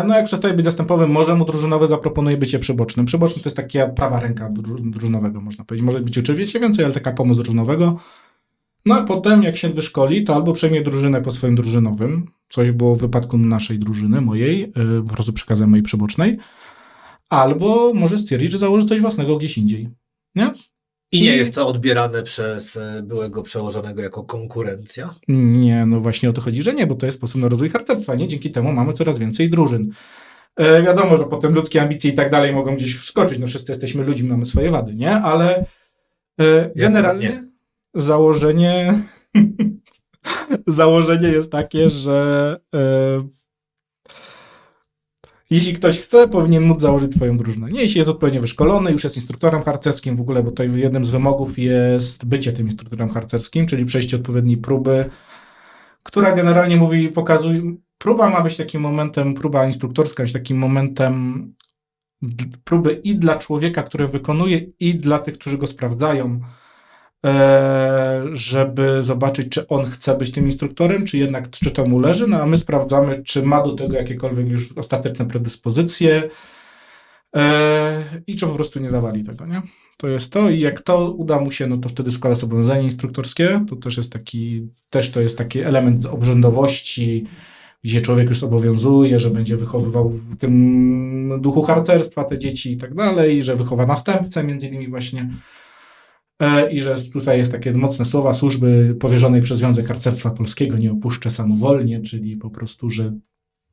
No jak przestaje być zastępowym, może mu drużynowy zaproponuje bycie przybocznym. Przyboczny to jest taka prawa ręka drużynowego, można powiedzieć. Może być oczywiście więcej, ale taka pomoc drużynowego. No a potem jak się wyszkoli, to albo przejmie drużynę po swoim drużynowym, coś było w wypadku naszej drużyny, mojej, po prostu przekazem mojej przybocznej, albo może stwierdzić, że założy coś własnego gdzieś indziej. Nie? I nie jest to odbierane przez byłego przełożonego jako konkurencja? Nie, no właśnie o to chodzi, że nie, bo to jest sposób na rozwój harcerstwa, nie? Dzięki temu mamy coraz więcej drużyn. Wiadomo, że potem ludzkie ambicje i tak dalej mogą gdzieś wskoczyć, no wszyscy jesteśmy ludźmi, mamy swoje wady, nie? Ale generalnie założenie jest takie, że jeśli ktoś chce, powinien móc założyć swoją drużynę. Nie, jeśli jest odpowiednio wyszkolony, już jest instruktorem harcerskim w ogóle, bo to jednym z wymogów jest bycie tym instruktorem harcerskim, czyli przejście odpowiedniej próby, która generalnie pokazuje, próba ma być takim momentem, próba instruktorska być takim momentem próby i dla człowieka, który wykonuje, i dla tych, którzy go sprawdzają, żeby zobaczyć, czy on chce być tym instruktorem, czy jednak, czy to mu leży, no a my sprawdzamy, czy ma do tego jakiekolwiek już ostateczne predyspozycje i czy po prostu nie zawali tego, nie? To jest to i jak to uda mu się, no to wtedy składa zobowiązanie instruktorskie, to też jest taki element obrzędowości, gdzie człowiek już zobowiązuje, że będzie wychowywał w tym duchu harcerstwa te dzieci i tak dalej, że wychowa następcę między innymi właśnie. I że tutaj jest takie mocne słowa służby powierzonej przez Związek Harcerstwa Polskiego, nie opuszczę samowolnie, czyli po prostu, że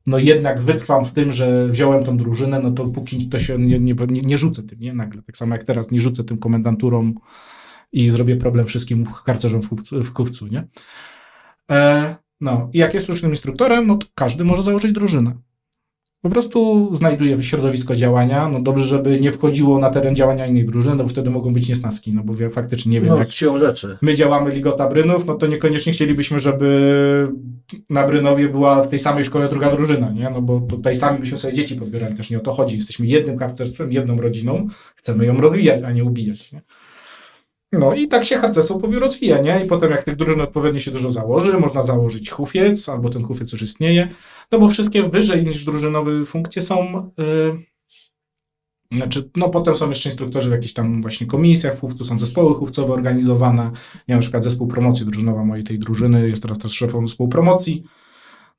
no jednak wytrwam w tym, że wziąłem tą drużynę, no to póki to się nie rzucę tym, nie? Nagle. Tak samo jak teraz nie rzucę tym komendanturom i zrobię problem wszystkim harcerzom w Kówcu, nie? No i jak jest już tym instruktorem, no to każdy może założyć drużynę. Po prostu znajduje środowisko działania, no dobrze, żeby nie wchodziło na teren działania innej drużyny, no bo wtedy mogą być niesnaski, no bo ja faktycznie nie wiem, No, jak siłą rzeczy. my działamy Ligota Brynów, no to niekoniecznie chcielibyśmy, żeby na Brynowie była w tej samej szkole druga drużyna, nie? No bo tutaj sami byśmy sobie dzieci podbierali, też nie o to chodzi, jesteśmy jednym harcerstwem, jedną rodziną, chcemy ją rozwijać, a nie ubijać, nie? No i tak się harcerstwo rozwija, nie? I potem jak tych drużyn odpowiednio się dużo założy, można założyć hufiec, albo ten hufiec już istnieje, no bo wszystkie wyżej niż drużynowe funkcje są Znaczy, no potem są jeszcze instruktorzy w jakichś tam właśnie komisjach chówcu, są zespoły chówcowe organizowane. Ja na przykład zespół promocji drużynowa mojej tej drużyny, jest teraz też szefą zespołu promocji.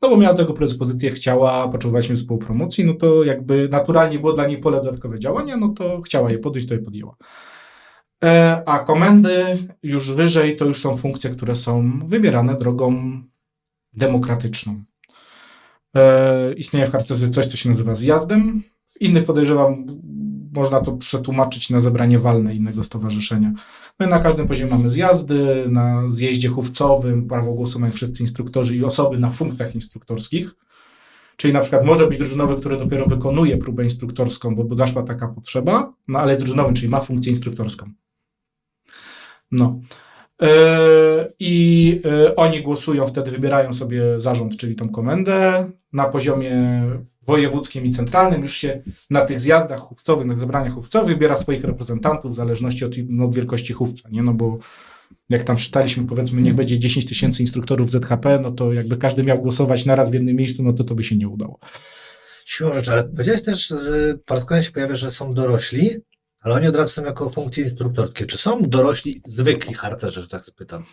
No bo miała tego predyspozycję, chciała, potrzebować zespołu promocji, no to jakby naturalnie było dla niej pole dodatkowe działania, no to chciała je podjąć, to je podjęła. A komendy już wyżej to już są funkcje, które są wybierane drogą demokratyczną. Istnieje w harcerstwie coś, co się nazywa zjazdem. W innych podejrzewam, można to przetłumaczyć na zebranie walne innego stowarzyszenia. My na każdym poziomie mamy zjazdy, na zjeździe chówcowym prawo głosu mają wszyscy instruktorzy i osoby na funkcjach instruktorskich. Czyli na przykład może być drużynowy, który dopiero wykonuje próbę instruktorską, bo zaszła taka potrzeba, no ale jest drużynowy, czyli ma funkcję instruktorską. No. Oni głosują, wtedy wybierają sobie zarząd, czyli tą komendę. Na poziomie wojewódzkim i centralnym już się na tych zjazdach chówcowych, na zebraniach chówcowych wybiera swoich reprezentantów w zależności od wielkości chówca, nie? No bo jak tam czytaliśmy, powiedzmy, niech będzie 10 tysięcy instruktorów ZHP, no to jakby każdy miał głosować naraz w jednym miejscu, no to by się nie udało. Siłą rzeczy, ale powiedziałeś też, że po raz kolejny się pojawia, że są dorośli, ale oni od razu są jako funkcje instruktorskie. Czy są dorośli, zwykli harcerze, że tak spytam?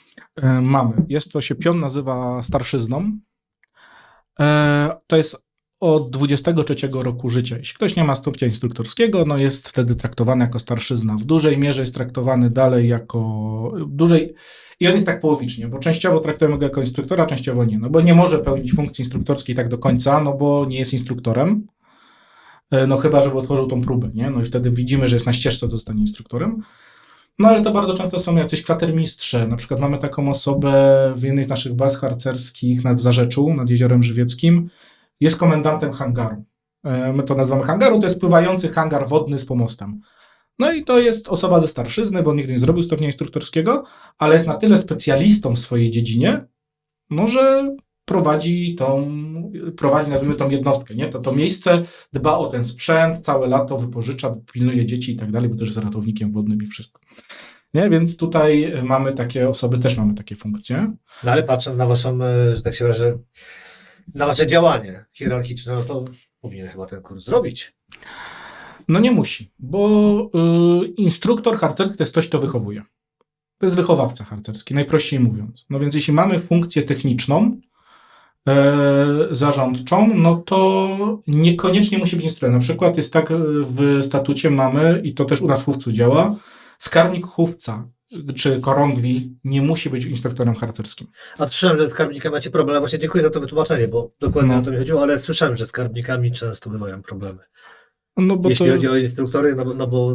Mamy. Jest to się pion nazywa starszyzną. To jest od 23 roku życia. Jeśli ktoś nie ma stopnia instruktorskiego, no jest wtedy traktowany jako starszyzna. W dużej mierze jest traktowany dalej jako dłużej. I on jest tak połowicznie, bo częściowo traktujemy go jako instruktora, częściowo nie. No bo nie może pełnić funkcji instruktorskiej tak do końca, no bo nie jest instruktorem. No chyba, żeby otworzył tą próbę, nie? No i wtedy widzimy, że jest na ścieżce, to zostanie instruktorem. No ale to bardzo często są jacyś kwatermistrze. Na przykład mamy taką osobę w jednej z naszych baz harcerskich w Zarzeczu, nad Jeziorem Żywieckim. Jest komendantem hangaru. My to nazywamy hangaru, to jest pływający hangar wodny z pomostem. No i to jest osoba ze starszyzny, bo nigdy nie zrobił stopnia instruktorskiego, ale jest na tyle specjalistą w swojej dziedzinie, no, że prowadzi, nazwijmy tą jednostkę, nie? To miejsce dba o ten sprzęt, całe lato wypożycza, pilnuje dzieci i tak dalej, bo też jest ratownikiem wodnym i wszystko. Nie? Więc tutaj mamy takie osoby, też mamy takie funkcje. No ale patrząc na waszą, że tak się wyrażę, na wasze działanie hierarchiczne, no to powinien chyba ten kurs zrobić. No nie musi, bo instruktor harcerski to jest ktoś, kto wychowuje. To jest wychowawca harcerski, najprościej mówiąc. No więc jeśli mamy funkcję techniczną, zarządczą, no to niekoniecznie musi być instruktor. Na przykład jest tak w statucie mamy, i to też u nas w chówcu działa, skarbnik chówca czy korągwi nie musi być instruktorem harcerskim. A słyszałem, że z skarbnikami macie problem. Właśnie dziękuję za to wytłumaczenie, bo dokładnie o to mi chodziło, ale słyszałem, że z skarbnikami często bywają problemy. No bo jeśli chodzi o instruktory,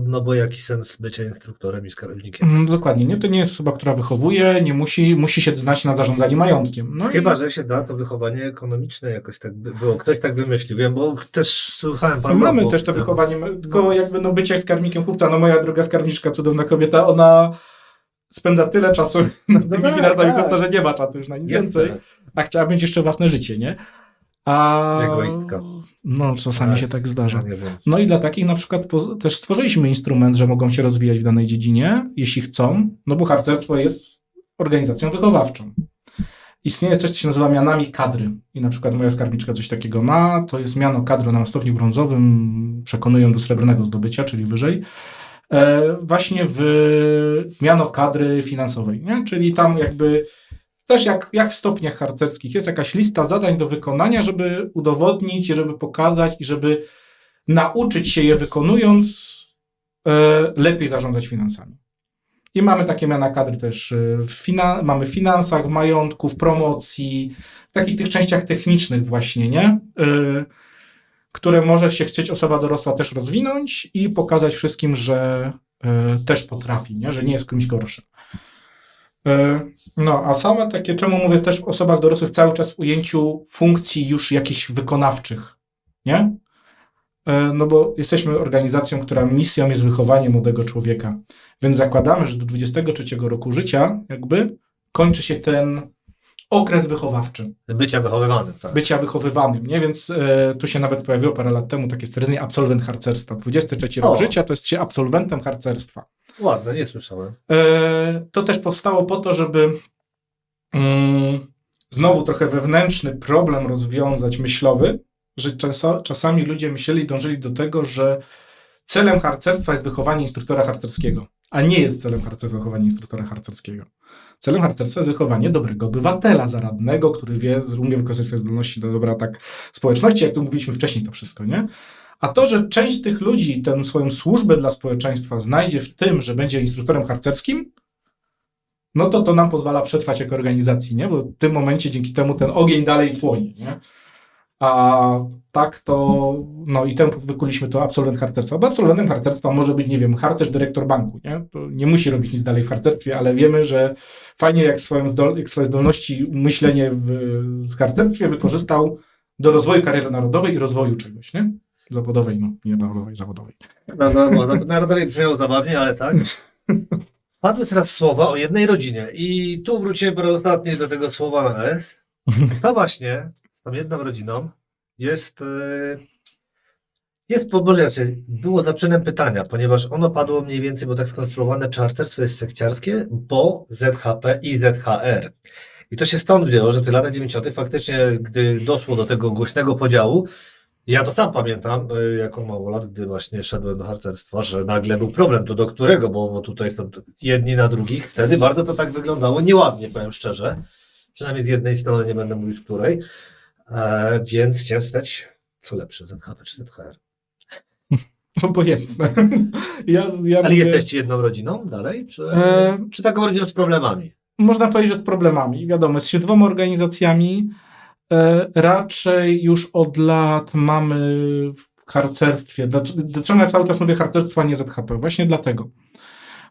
no bo jaki sens bycia instruktorem i skarbnikiem? Dokładnie, nie? To nie jest osoba, która wychowuje, nie musi się znać na zarządzaniu majątkiem. No Chyba, że się da to wychowanie ekonomiczne jakoś tak było. Ktoś tak wymyślił, wiem, bo też słuchałem pana. Mamy też to wychowanie, tylko jakby bycie skarbnikiem chówca, moja druga skarbniczka, cudowna kobieta, ona spędza tyle czasu nad tymi finansami chówca, że nie ma czasu już na nic więcej, a chciała mieć jeszcze własne życie, nie? Egoistka. No, czasami się tak zdarza. Ja No i dla takich na przykład też stworzyliśmy instrument, że mogą się rozwijać w danej dziedzinie, jeśli chcą, no bo harcerstwo jest organizacją wychowawczą. Istnieje coś, co się nazywa mianami kadry. I na przykład moja skarbniczka coś takiego ma, to jest miano kadry na stopniu brązowym, przekonują do srebrnego zdobycia, czyli wyżej, właśnie w miano kadry finansowej, nie? Czyli tam jakby też jak w stopniach harcerskich jest jakaś lista zadań do wykonania, żeby udowodnić, żeby pokazać i żeby nauczyć się je wykonując lepiej zarządzać finansami. I mamy takie miana kadry też mamy w finansach, w majątku, w promocji, w takich tych częściach technicznych właśnie, nie? Które może się chcieć osoba dorosła też rozwinąć i pokazać wszystkim, że też potrafi, nie? Że nie jest kimś gorszym. No, a same takie, czemu mówię też w osobach dorosłych cały czas w ujęciu funkcji już jakichś wykonawczych, nie? No bo jesteśmy organizacją, która misją jest wychowanie młodego człowieka, więc zakładamy, że do 23 roku życia jakby kończy się ten okres wychowawczy. Bycia wychowywanym, tak. Bycia wychowywanym, nie? Więc tu się nawet pojawiło parę lat temu takie stwierdzenie absolwent harcerstwa. 23 rok życia to jest się absolwentem harcerstwa. Ładne, nie słyszałem. To też powstało po to, żeby znowu trochę wewnętrzny problem rozwiązać myślowy, że czasami ludzie dążyli do tego, że celem harcerstwa jest wychowanie instruktora harcerskiego, a nie jest celem harcerstwa wychowanie instruktora harcerskiego. Celem harcerstwa jest wychowanie dobrego obywatela, zaradnego, który umie wykorzystać swoje zdolności do dobra tak społeczności, jak tu mówiliśmy wcześniej to wszystko, nie? A to, że część z tych ludzi tę swoją służbę dla społeczeństwa znajdzie w tym, że będzie instruktorem harcerskim, no to nam pozwala przetrwać jako organizacji, nie? Bo w tym momencie dzięki temu ten ogień dalej płonie, nie? A tak to, no i temu wykuliśmy to absolwent harcerstwa. Bo absolwentem harcerstwa może być, nie wiem, harcerz, dyrektor banku, nie? To nie musi robić nic dalej w harcerstwie, ale wiemy, że fajnie jak swoje zdolności, myślenie w harcerstwie wykorzystał do rozwoju kariery narodowej i rozwoju czegoś, nie? Zawodowej, no nie narodowej, zawodowej. Narodowej brzmiało zabawnie, ale tak. Padły teraz słowa o jednej rodzinie i tu wrócimy po raz ostatni do tego słowa na S. To właśnie z tą jedną rodziną jest Boże, raczej było zaczynem pytania, ponieważ ono padło mniej więcej, bo tak skonstruowane, czy harcerstwo jest sekciarskie, bo ZHP i ZHR. I to się stąd wzięło, że w tych latach 90. faktycznie, gdy doszło do tego głośnego podziału, ja to sam pamiętam, jako małolat, gdy właśnie szedłem do harcerstwa, że nagle był problem, to do którego, bo tutaj są jedni na drugich. Wtedy bardzo to tak wyglądało nieładnie, powiem szczerze. Przynajmniej z jednej strony, nie będę mówił z której. Więc chciałem spytać, co lepsze, ZHP czy ZHR? Obojętne. Ale jesteście jedną rodziną dalej? Czy taką rodziną z problemami? Można powiedzieć, że z problemami. Wiadomo, z dwoma organizacjami raczej już od lat mamy w harcerstwie. Dlaczego ja cały czas mówię harcerstwo, a nie ZHP? Właśnie dlatego.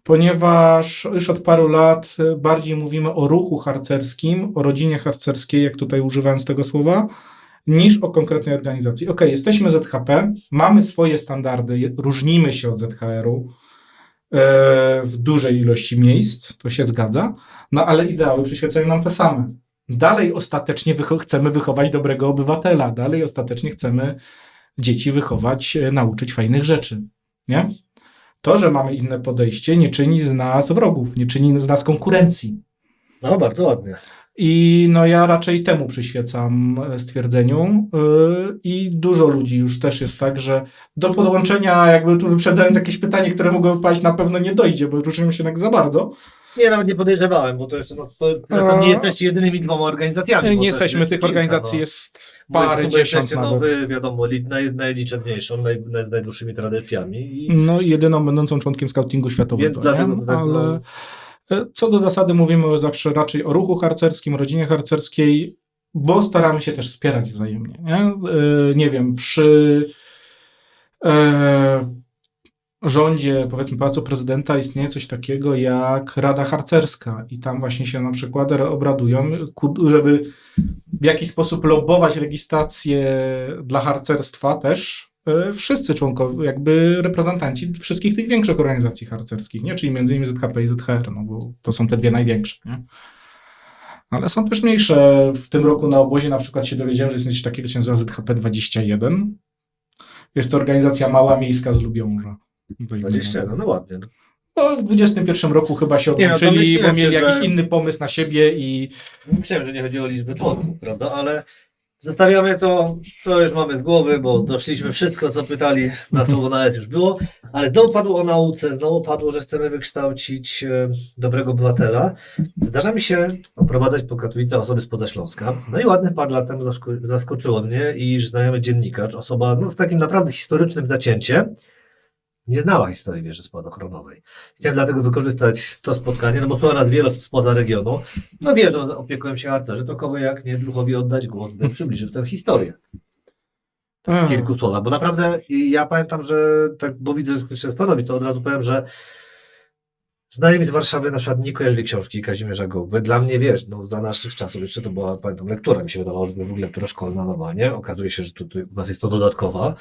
Ponieważ już od paru lat bardziej mówimy o ruchu harcerskim, o rodzinie harcerskiej, jak tutaj używając tego słowa, niż o konkretnej organizacji. Okej, jesteśmy ZHP, mamy swoje standardy, różnimy się od ZHR-u w dużej ilości miejsc, to się zgadza, no ale ideały przyświecają nam te same. Dalej ostatecznie chcemy wychować dobrego obywatela, dalej ostatecznie chcemy dzieci wychować, nauczyć fajnych rzeczy, nie? To, że mamy inne podejście, nie czyni z nas wrogów, nie czyni z nas konkurencji. No, bardzo ładnie. I no ja raczej temu przyświecam stwierdzeniu i dużo ludzi już też jest tak, że do podłączenia, jakby tu wyprzedzając jakieś pytanie, które mogłoby paść, na pewno nie dojdzie, bo ruszymy się tak za bardzo. Nie, nawet nie podejrzewałem, bo to jeszcze zresztą nie jesteście jedynymi dwoma organizacjami. Nie jesteśmy, tych organizacji jest parędziesiąt nawet. Nowy, wiadomo, najliczebniejszą, z najdłuższymi tradycjami. No i jedyną będącą członkiem scoutingu światowego. Więc dlatego tak, ale co do zasady mówimy zawsze raczej o ruchu harcerskim, rodzinie harcerskiej, bo staramy się też wspierać wzajemnie. Nie wiem, przy rządzie, powiedzmy, Pałacu Prezydenta istnieje coś takiego jak Rada Harcerska i tam właśnie się na przykład obradują, żeby w jakiś sposób lobbować legislację dla harcerstwa też wszyscy członkowie, jakby reprezentanci wszystkich tych większych organizacji harcerskich, nie? Czyli między innymi ZHP i ZHR, no bo to są te dwie największe, nie? Ale są też mniejsze. W tym roku na obozie na przykład się dowiedziałem, że jest coś takiego, co się nazywa ZHP 21. Jest to organizacja mała miejska z Lubiąża. 21, no ładnie. No, w 21 roku chyba się odłączyli, bo mieli jakiś inny pomysł na siebie i... Myślałem, że nie chodzi o liczbę członków, prawda, ale zostawiamy to już mamy z głowy, bo doszliśmy wszystko, co pytali, na słowo nawet już było, ale znowu padło o nauce, znowu padło, że chcemy wykształcić dobrego obywatela. Zdarza mi się oprowadzać po Katowicach osoby spoza Śląska, no i ładnych parę lat temu zaskoczyło mnie, iż znajomy dziennikarz, osoba no, w takim naprawdę historycznym zacięcie, nie znała historii wieży spadochronowej. Chciałem dlatego wykorzystać to spotkanie, no bo coraz wiele spoza regionu, no wie, że opiekują się harcerze, to kogo jak nie duchowi oddać głos, by przybliżył tę historię. Tak, w kilku słowach, bo naprawdę ja pamiętam, że tak, bo widzę, że ktoś się stanowi, to od razu powiem, że znajomi z Warszawy na przykład nie kojarzyli książki Kazimierza Gołby. Dla mnie, wiesz, no za naszych czasów, jeszcze to była, pamiętam, lektura, mi się wydawało, że to była lektura szkolna normalnie, okazuje się, że tutaj u nas jest to dodatkowa.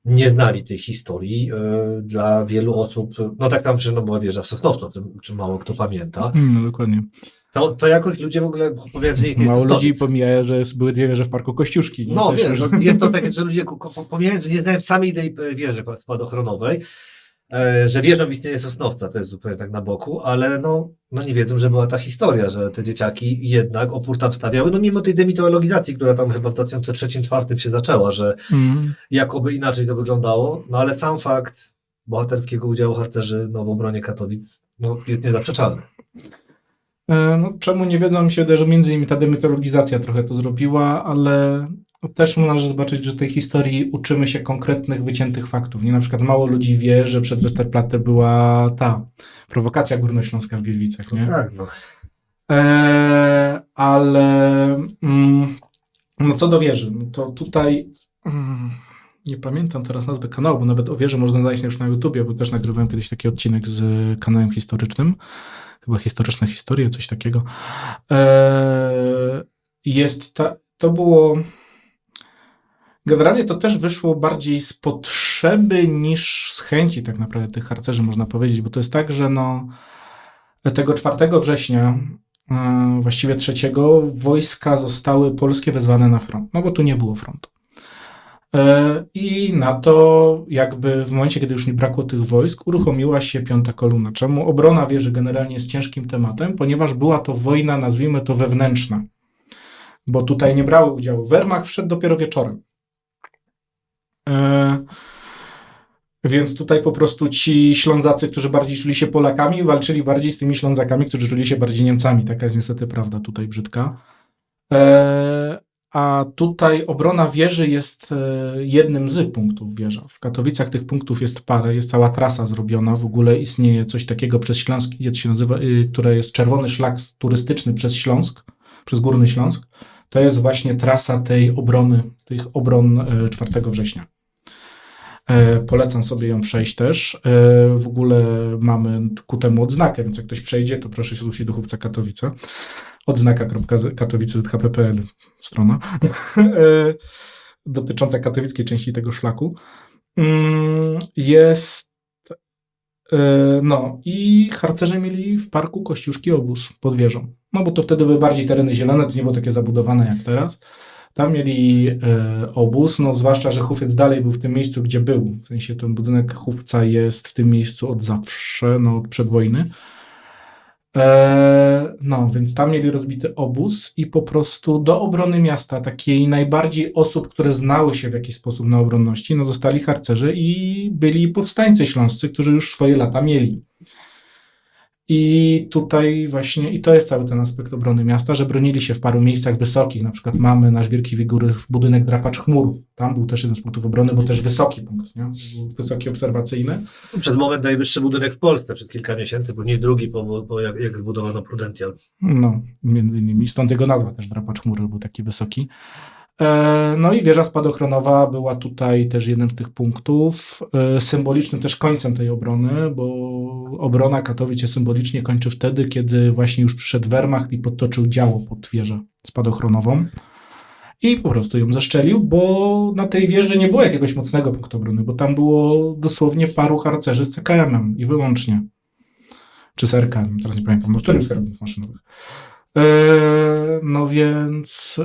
Nie znali tej historii. Dla wielu osób, no tak tam, że no była wieża w Sosnowcu, o czym mało kto pamięta. No dokładnie. To jakoś ludzie w ogóle pomijając, że mało ludzi pomija, że były dwie wieże w Parku Kościuszki. Nie? No wiesz, no, jest to takie, że ludzie pomijając, że nie znają samej idei wieży spadochronowej, że wierzą w istnienie Sosnowca, to jest zupełnie tak na boku, ale no nie wiedzą, że była ta historia, że te dzieciaki jednak opór tam stawiały, no mimo tej demitologizacji, która tam chyba w 2003-2004 się zaczęła, że jakoby inaczej to wyglądało, no ale sam fakt bohaterskiego udziału harcerzy w obronie Katowic jest niezaprzeczalny. No, czemu nie wiedzą, mi się wydaje, że między innymi ta demitologizacja trochę to zrobiła, ale też należy zobaczyć, że tej historii uczymy się konkretnych, wyciętych faktów. Nie, na przykład mało ludzi wie, że przed Westerplatte była ta prowokacja górnośląska w Gliwicach, nie? Tak, no. Ale no co do wieży, no to tutaj nie pamiętam teraz nazwy kanału, bo nawet o wieży można znaleźć już na YouTubie, bo też nagrywałem kiedyś taki odcinek z kanałem historycznym, chyba Historyczne Historie, coś takiego. To było... Generalnie to też wyszło bardziej z potrzeby niż z chęci tak naprawdę tych harcerzy, można powiedzieć, bo to jest tak, że tego 4 września, właściwie 3, wojska zostały polskie wezwane na front, no bo tu nie było frontu. I na to jakby w momencie, kiedy już nie brakło tych wojsk, uruchomiła się 5. kolumna. Czemu obrona wieży generalnie jest ciężkim tematem? Ponieważ była to wojna, nazwijmy to wewnętrzna, bo tutaj nie brały udziału. Wehrmacht wszedł dopiero wieczorem. Więc tutaj po prostu ci Ślązacy, którzy bardziej czuli się Polakami, walczyli bardziej z tymi Ślązakami, którzy czuli się bardziej Niemcami. Taka jest niestety prawda tutaj brzydka. A tutaj obrona wieży jest jednym z punktów wieża. W Katowicach tych punktów jest parę, jest cała trasa zrobiona. W ogóle istnieje coś takiego przez Śląsk, się nazywa, które jest czerwony szlak turystyczny przez Śląsk, przez Górny Śląsk. To jest właśnie trasa tej obrony, tych obron 4 września. Polecam sobie ją przejść też. W ogóle mamy ku temu odznakę, więc jak ktoś przejdzie, to proszę się zgłosić do Chówca Katowice. Odznaka.katowice.hp.pl strona dotycząca katowickiej części tego szlaku. Jest i harcerze mieli w parku Kościuszki obóz pod wieżą. No bo to wtedy były bardziej tereny zielone, to nie było takie zabudowane jak teraz. Tam mieli obóz, no zwłaszcza, że Chówiec dalej był w tym miejscu, gdzie był. W sensie ten budynek Chówca jest w tym miejscu od zawsze, od przedwojny. Więc tam mieli rozbity obóz i po prostu do obrony miasta, takiej najbardziej osób, które znały się w jakiś sposób na obronności, zostali harcerze i byli powstańcy śląscy, którzy już swoje lata mieli. I tutaj właśnie, i to jest cały ten aspekt obrony miasta, że bronili się w paru miejscach wysokich, na przykład mamy nasz wielki Wigury budynek Drapacz Chmur, tam był też jeden z punktów obrony, bo też wysoki punkt, nie? Wysoki obserwacyjny. Przez moment najwyższy budynek w Polsce, przed kilka miesięcy, później drugi, bo jak zbudowano Prudential. No, między innymi, stąd jego nazwa też Drapacz Chmur był taki wysoki. No i wieża spadochronowa była tutaj też jednym z tych punktów, symbolicznym też końcem tej obrony, bo obrona Katowic się symbolicznie kończy wtedy, kiedy właśnie już przyszedł Wehrmacht i podtoczył działo pod wieżę spadochronową i po prostu ją zaszczelił, bo na tej wieży nie było jakiegoś mocnego punktu obrony, bo tam było dosłownie paru harcerzy z CKM-em i wyłącznie, czy z RKM, teraz nie pamiętam, z którym z karabinów maszynowych. No więc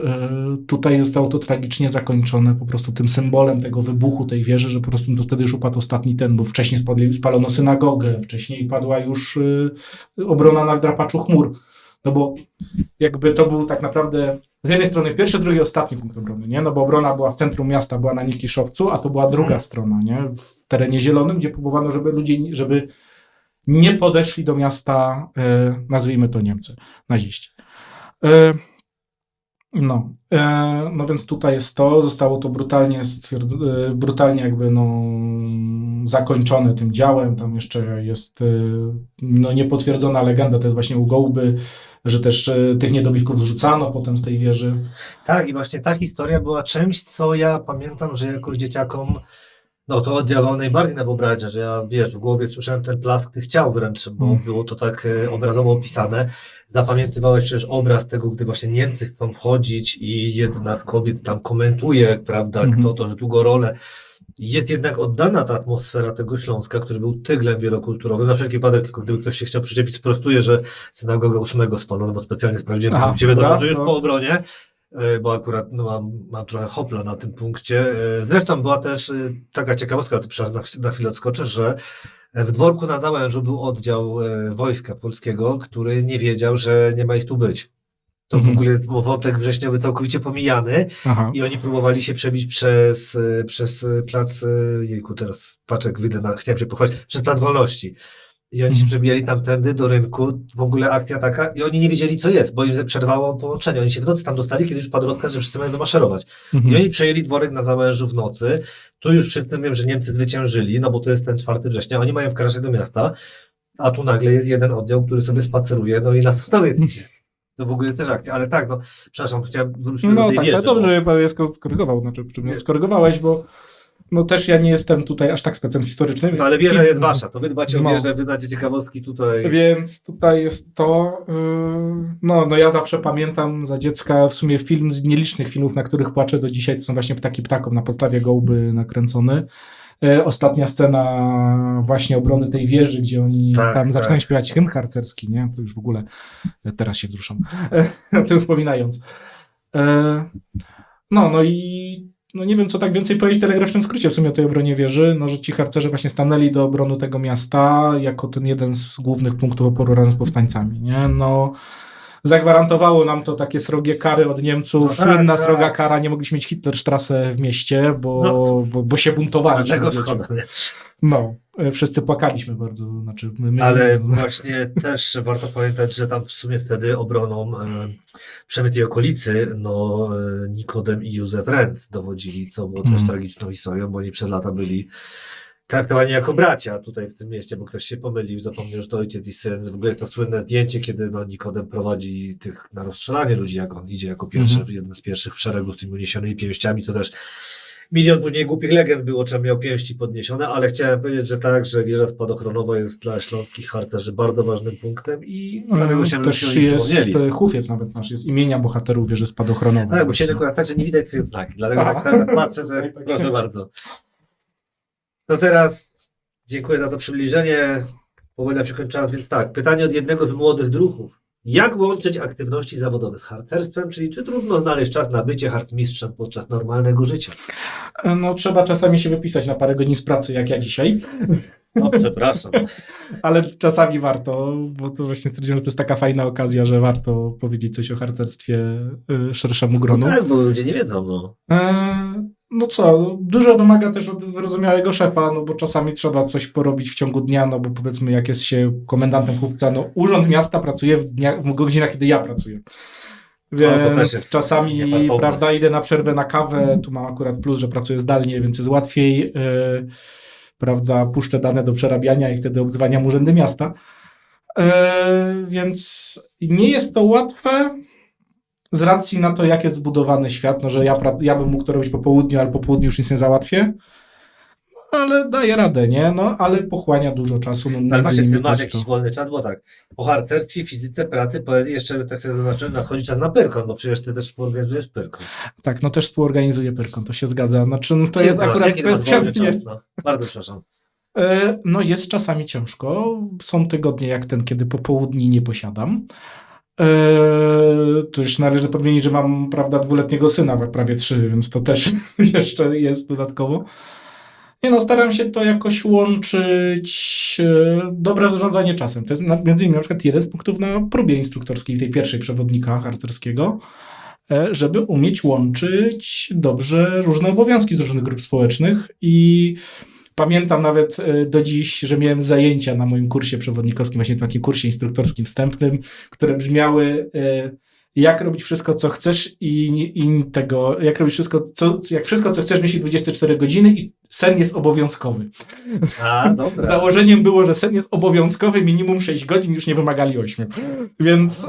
tutaj zostało to tragicznie zakończone po prostu tym symbolem tego wybuchu tej wieży, że po prostu to wtedy już upadł ostatni bo wcześniej spalono synagogę, wcześniej padła już obrona na Drapaczu Chmur. No bo jakby to był tak naprawdę z jednej strony pierwszy, drugi, ostatni punkt obrony, nie? No bo obrona była w centrum miasta, była na Nikiszowcu, a to była druga strona, nie? W terenie zielonym, gdzie próbowano, żeby ludzie, żeby nie podeszli do miasta, nazwijmy to Niemcy, naziści. No więc tutaj jest to, zostało to brutalnie jakby zakończone tym działem, tam jeszcze jest niepotwierdzona legenda, to jest właśnie u Gołby, że też tych niedobitków wrzucano potem z tej wieży. Tak, i właśnie ta historia była czymś, co ja pamiętam, że jako dzieciakom to oddziałało najbardziej na wyobraźnię, że ja, w głowie słyszałem ten plask tych ciał wręcz, bo było to tak obrazowo opisane. Zapamiętywałeś przecież obraz tego, gdy właśnie Niemcy chcą wchodzić i jedna z kobiet tam komentuje, prawda, kto to, że długorole. Jest jednak oddana ta atmosfera tego Śląska, który był tyglem wielokulturowym. Na wszelki wypadek, tylko gdyby ktoś się chciał przyczepić, sprostuję, że synagogę 8 spalono, bo specjalnie sprawdziłem, żeby się wiadomo, że już po obronie. Bo akurat mam trochę hopla na tym punkcie. Zresztą była też taka ciekawostka, na chwilę odskoczę, że W dworku na Załężu był oddział Wojska Polskiego, który nie wiedział, że nie ma ich tu być. To w ogóle był wątek wrześniowy całkowicie pomijany Aha. i oni próbowali się przebić przez plac, jejku, teraz paczek wyjdę chciałem się pochwalić, przez Plac Wolności. I oni się przebijali tamtędy do rynku, w ogóle akcja taka, i oni nie wiedzieli, co jest, bo im przerwało połączenie. Oni się w nocy tam dostali, kiedy już padł rozkaz, że wszyscy mają wymaszerować. I oni przejęli dworek na Załężu w nocy. Tu już wszyscy wiem, że Niemcy zwyciężyli, no bo to jest ten 4 września. Oni mają wkraczać do miasta, a tu nagle jest jeden oddział, który sobie spaceruje, no i nas wstawia. To w ogóle też akcja, ale tak, no, przepraszam, chciałem wrócić do tej tak, wieży. ale dobrze, że pan je skorygował, znaczy, czy mnie skorygowałeś, bo no też ja nie jestem tutaj aż tak specem historycznym. No ale wieża jest wasza, to wy dbacie o wieżę, wy dacie ciekawostki tutaj. Więc tutaj jest to, no ja zawsze pamiętam za dziecka w sumie film z nielicznych filmów, na których płaczę do dzisiaj, to są właśnie Ptaki ptakom, na podstawie Gołby nakręcony. Ostatnia scena właśnie obrony tej wieży, gdzie oni tam zaczynają śpiewać hymn harcerski, nie? To już w ogóle teraz się wzruszam, o tym wspominając. No i no nie wiem, co tak więcej powiedzieć w telegraficznym skrócie w sumie o tej obronie wieży, no że ci harcerze właśnie stanęli do obrony tego miasta jako ten jeden z głównych punktów oporu razem z powstańcami, nie? No zagwarantowało nam to takie srogie kary od Niemców, No słynna sroga kara, nie mogliśmy mieć Hitlerstrasse w mieście, bo się buntowaliśmy. Dlatego szkoda. No, wszyscy płakaliśmy bardzo. Znaczy Ale właśnie też warto pamiętać, że tam w sumie wtedy obroną przynajmniej tej okolicy, no Nikodem i Józef Renz dowodzili, co było też tragiczną historią, bo oni przez lata byli traktowani jako bracia tutaj w tym mieście, bo ktoś się pomylił, zapomniał, że to ojciec i syn. W ogóle jest to słynne zdjęcie, kiedy no, Nikodem prowadzi tych na rozstrzelanie ludzi, jak on idzie jako pierwszy, jeden z pierwszych w szeregu z tymi uniesionymi pięściami, co też milion później głupich legend było, czemu miał pięści podniesione, ale chciałem powiedzieć, że tak, że wieża spadochronowa jest dla śląskich harcerzy bardzo ważnym punktem i dlatego się też jest hufiec nawet nasz, jest imienia bohaterów wieży spadochronowej. Tak, bo się akurat tak, że nie widać twoich znaki, dlatego tak teraz patrzę, że proszę bardzo. To teraz dziękuję za to przybliżenie. Powoli nam się kończy czas, więc tak, pytanie od jednego z młodych druhów. Jak łączyć aktywności zawodowe z harcerstwem, czyli czy trudno znaleźć czas na bycie harcmistrzem podczas normalnego życia? No trzeba czasami się wypisać na parę godzin z pracy, jak ja dzisiaj. No przepraszam. Ale czasami warto, bo to właśnie stwierdziłem, że to jest taka fajna okazja, że warto powiedzieć coś o harcerstwie szerszemu gronu. No tak, bo ludzie nie wiedzą, no. No co, dużo wymaga też od wyrozumiałego szefa, no bo czasami trzeba coś porobić w ciągu dnia, no bo powiedzmy jak jest się komendantem chłopca, no urząd miasta pracuje w godzinach, kiedy ja pracuję. Więc czasami, prawda, idę na przerwę na kawę, tu mam akurat plus, że pracuję zdalnie, więc jest łatwiej, prawda, puszczę dane do przerabiania i wtedy obdzwaniam urzędy miasta. Więc nie jest to łatwe, z racji na to, jak jest zbudowany świat, no że ja bym mógł to robić po południu, ale po południu już nic nie załatwię, ale daję radę, nie? No, ale pochłania dużo czasu. No, ale właśnie, ty masz jakiś wolny czas, bo tak, po harcerstwie, fizyce, pracy, poezji, jeszcze tak sobie zaznaczyłem, nadchodzi czas na Pyrkon, bo przecież ty też współorganizujesz Pyrkon. Tak, no też współorganizuję Pyrkon, to się zgadza. Znaczy, no, to jest akurat kwestia... No, bardzo przepraszam. No jest czasami ciężko, są tygodnie jak ten, kiedy po południ nie posiadam. To już należy podmienić, że mam, prawda, 2-letniego syna, prawie 3, więc to też jeszcze jest dodatkowo. Nie no, staram się to jakoś łączyć, dobre zarządzanie czasem. To jest między innymi na przykład jeden z punktów na próbie instruktorskiej, tej pierwszej przewodnika harcerskiego, żeby umieć łączyć dobrze różne obowiązki z różnych grup społecznych i pamiętam nawet do dziś, że miałem zajęcia na moim kursie przewodnikowskim, właśnie takim kursie instruktorskim wstępnym, które brzmiały jak robić wszystko, co chcesz jak robić wszystko, co chcesz, mieści 24 godziny i sen jest obowiązkowy. Dobra. Założeniem było, że sen jest obowiązkowy, minimum 6 godzin, już nie wymagali 8. Więc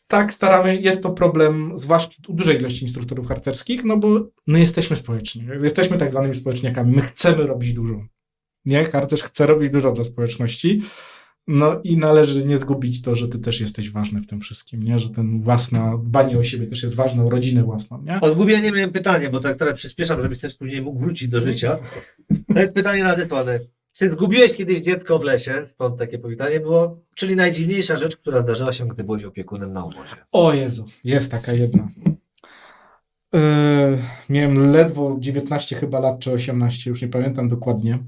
tak staramy, jest to problem, zwłaszcza u dużej ilości instruktorów harcerskich, no bo my jesteśmy społeczni, jesteśmy tak zwanymi społeczniakami, my chcemy robić dużo. Nie? Harcerz chce robić dużo dla społeczności, no i należy nie zgubić to, że ty też jesteś ważny w tym wszystkim, nie? Że ten dbanie o siebie też jest ważne, o rodzinę własną, nie? O zgubienie miałem pytanie, bo tak teraz przyspieszam, żebyś też później mógł wrócić do życia. To jest pytanie nadesłane. Czy zgubiłeś kiedyś dziecko w lesie? Stąd takie powitanie było. Czyli najdziwniejsza rzecz, która zdarzyła się, gdy byłeś opiekunem na obozie. O Jezu, jest taka jedna. Miałem ledwo 19 chyba lat, czy 18, już nie pamiętam dokładnie.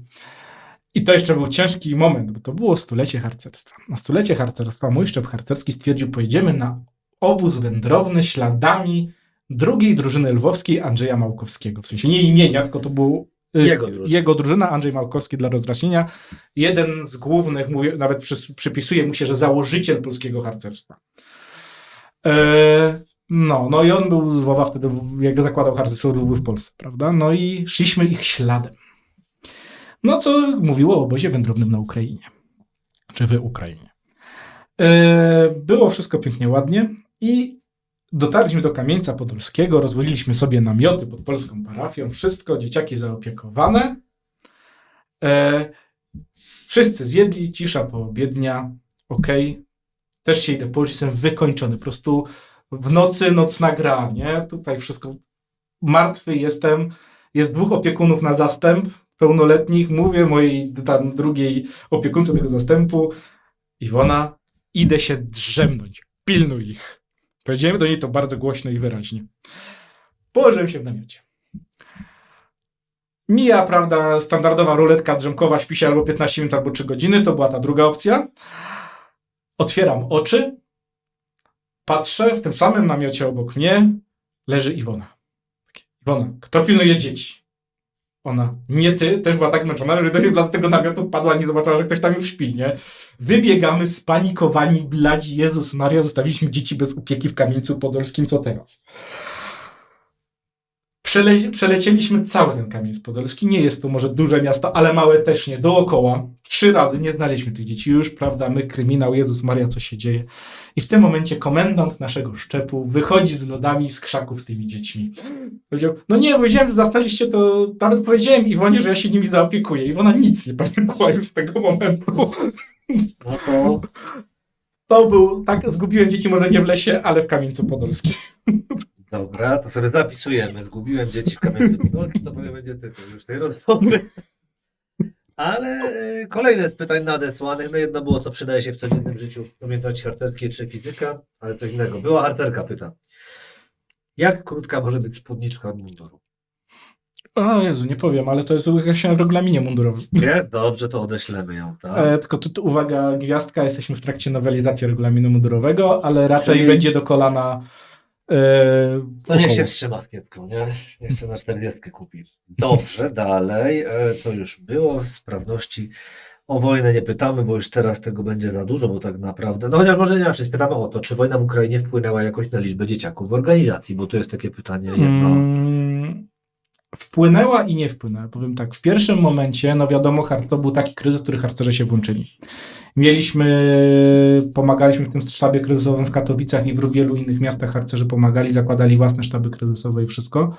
I to jeszcze był ciężki moment, bo to było stulecie harcerstwa. Na stulecie harcerstwa mój szczep harcerski stwierdził, pojedziemy na obóz wędrowny śladami drugiej drużyny lwowskiej Andrzeja Małkowskiego. W sensie nie imienia, tylko to był jego drużyna, Andrzej Małkowski dla rozdraśnienia. Jeden z głównych, mówię, nawet przypisuje mu się, że założyciel polskiego harcerstwa. No i on był z Lwowa wtedy, jak zakładał harcerstwo w Polsce, prawda? No i szliśmy ich śladem. No co mówiło o obozie wędrownym na Ukrainie. Czy w Ukrainie. Było wszystko pięknie, ładnie i dotarliśmy do Kamieńca Podolskiego, rozłożyliśmy sobie namioty pod polską parafią, wszystko, dzieciaki zaopiekowane. Wszyscy zjedli, cisza poobiednia, okej. Też się idę położyć, jestem wykończony, po prostu w nocy nocna gra, nie? Tutaj wszystko, martwy jestem, jest 2 opiekunów na zastęp, pełnoletnich, mówię mojej tam drugiej opiekunce tego zastępu, Iwona, idę się drzemnąć, pilnuj ich. Powiedziałem do niej to bardzo głośno i wyraźnie. Położyłem się w namiocie. Mija, prawda, standardowa ruletka drzemkowa, śpi się albo 15 minut, albo 3 godziny, to była ta druga opcja. Otwieram oczy, patrzę, w tym samym namiocie obok mnie leży Iwona. Iwona, kto pilnuje dzieci? Ona, nie ty, też była tak zmęczona, że do tego namiotu padła, nie zobaczyła, że ktoś tam już śpi, nie? Wybiegamy spanikowani, bladzi, Jezus Maria, zostawiliśmy dzieci bez opieki w Kamieńcu Podolskim, co teraz? Przelecieliśmy cały ten Kamieniec Podolski, nie jest to może duże miasto, ale małe też nie, dookoła. 3 razy nie znaleźliśmy tych dzieci, już, prawda, my, kryminał, Jezus Maria, co się dzieje? I w tym momencie komendant naszego szczepu wychodzi z lodami z krzaków z tymi dziećmi. Powiedział, no nie, wiedziałem, że zastaliście, to nawet powiedziałem Iwonie, że ja się nimi zaopiekuję. Iwona nic nie pamiętała już z tego momentu. No To był, tak, zgubiłem dzieci może nie w lesie, ale w Kamieńcu Podolskim. dobra, to sobie zapisujemy. Zgubiłem dzieci w Kamieńcu Podolskim, to pewnie będzie tytuł już tej rozmowy. Ale kolejne z pytań nadesłanych. No jedno było, co przydaje się w codziennym życiu, umiejętności harcerskie czy fizyka, ale coś innego. Była harcerka, pyta. Jak krótka może być spódniczka od munduru? O Jezu, nie powiem, ale to jest jakaś w regulaminie mundurowym. Nie? Dobrze, to odeślemy ją, tak? Tylko tu, uwaga, gwiazdka, jesteśmy w trakcie nowelizacji regulaminu mundurowego, ale raczej Czyli- będzie do kolana To niech się około. wstrzyma z kietką, nie? Niech sobie na 40 kupi. Dobrze, dalej. To już było. Sprawności o wojnę nie pytamy, bo już teraz tego będzie za dużo, bo tak naprawdę... No chociaż może inaczej, spytamy o to, czy wojna w Ukrainie wpłynęła jakoś na liczbę dzieciaków w organizacji, bo to jest takie pytanie jedno. Wpłynęła i nie wpłynęła. Powiem tak, w pierwszym momencie, no wiadomo, to był taki kryzys, w który harcerze się włączyli. Pomagaliśmy w tym sztabie kryzysowym w Katowicach i w wielu innych miastach harcerzy pomagali, zakładali własne sztaby kryzysowe i wszystko.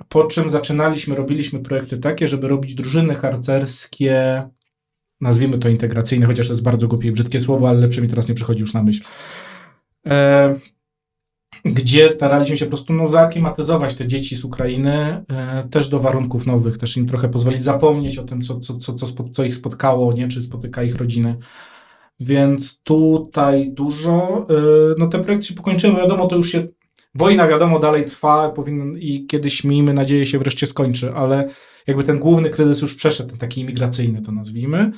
Po czym robiliśmy projekty takie, żeby robić drużyny harcerskie, nazwijmy to integracyjne, chociaż to jest bardzo głupie i brzydkie słowo, ale lepsze mi teraz nie przychodzi już na myśl. Gdzie staraliśmy się po prostu zaaklimatyzować te dzieci z Ukrainy też do warunków nowych, też im trochę pozwolić zapomnieć o tym, co ich spotkało, nie, czy spotyka ich rodziny. Więc tutaj dużo. No te projekty się pokończyły, wiadomo, to już się wojna, wiadomo, dalej trwa i kiedyś, miejmy nadzieję, się wreszcie skończy, ale jakby ten główny kryzys już przeszedł, ten taki imigracyjny to nazwijmy.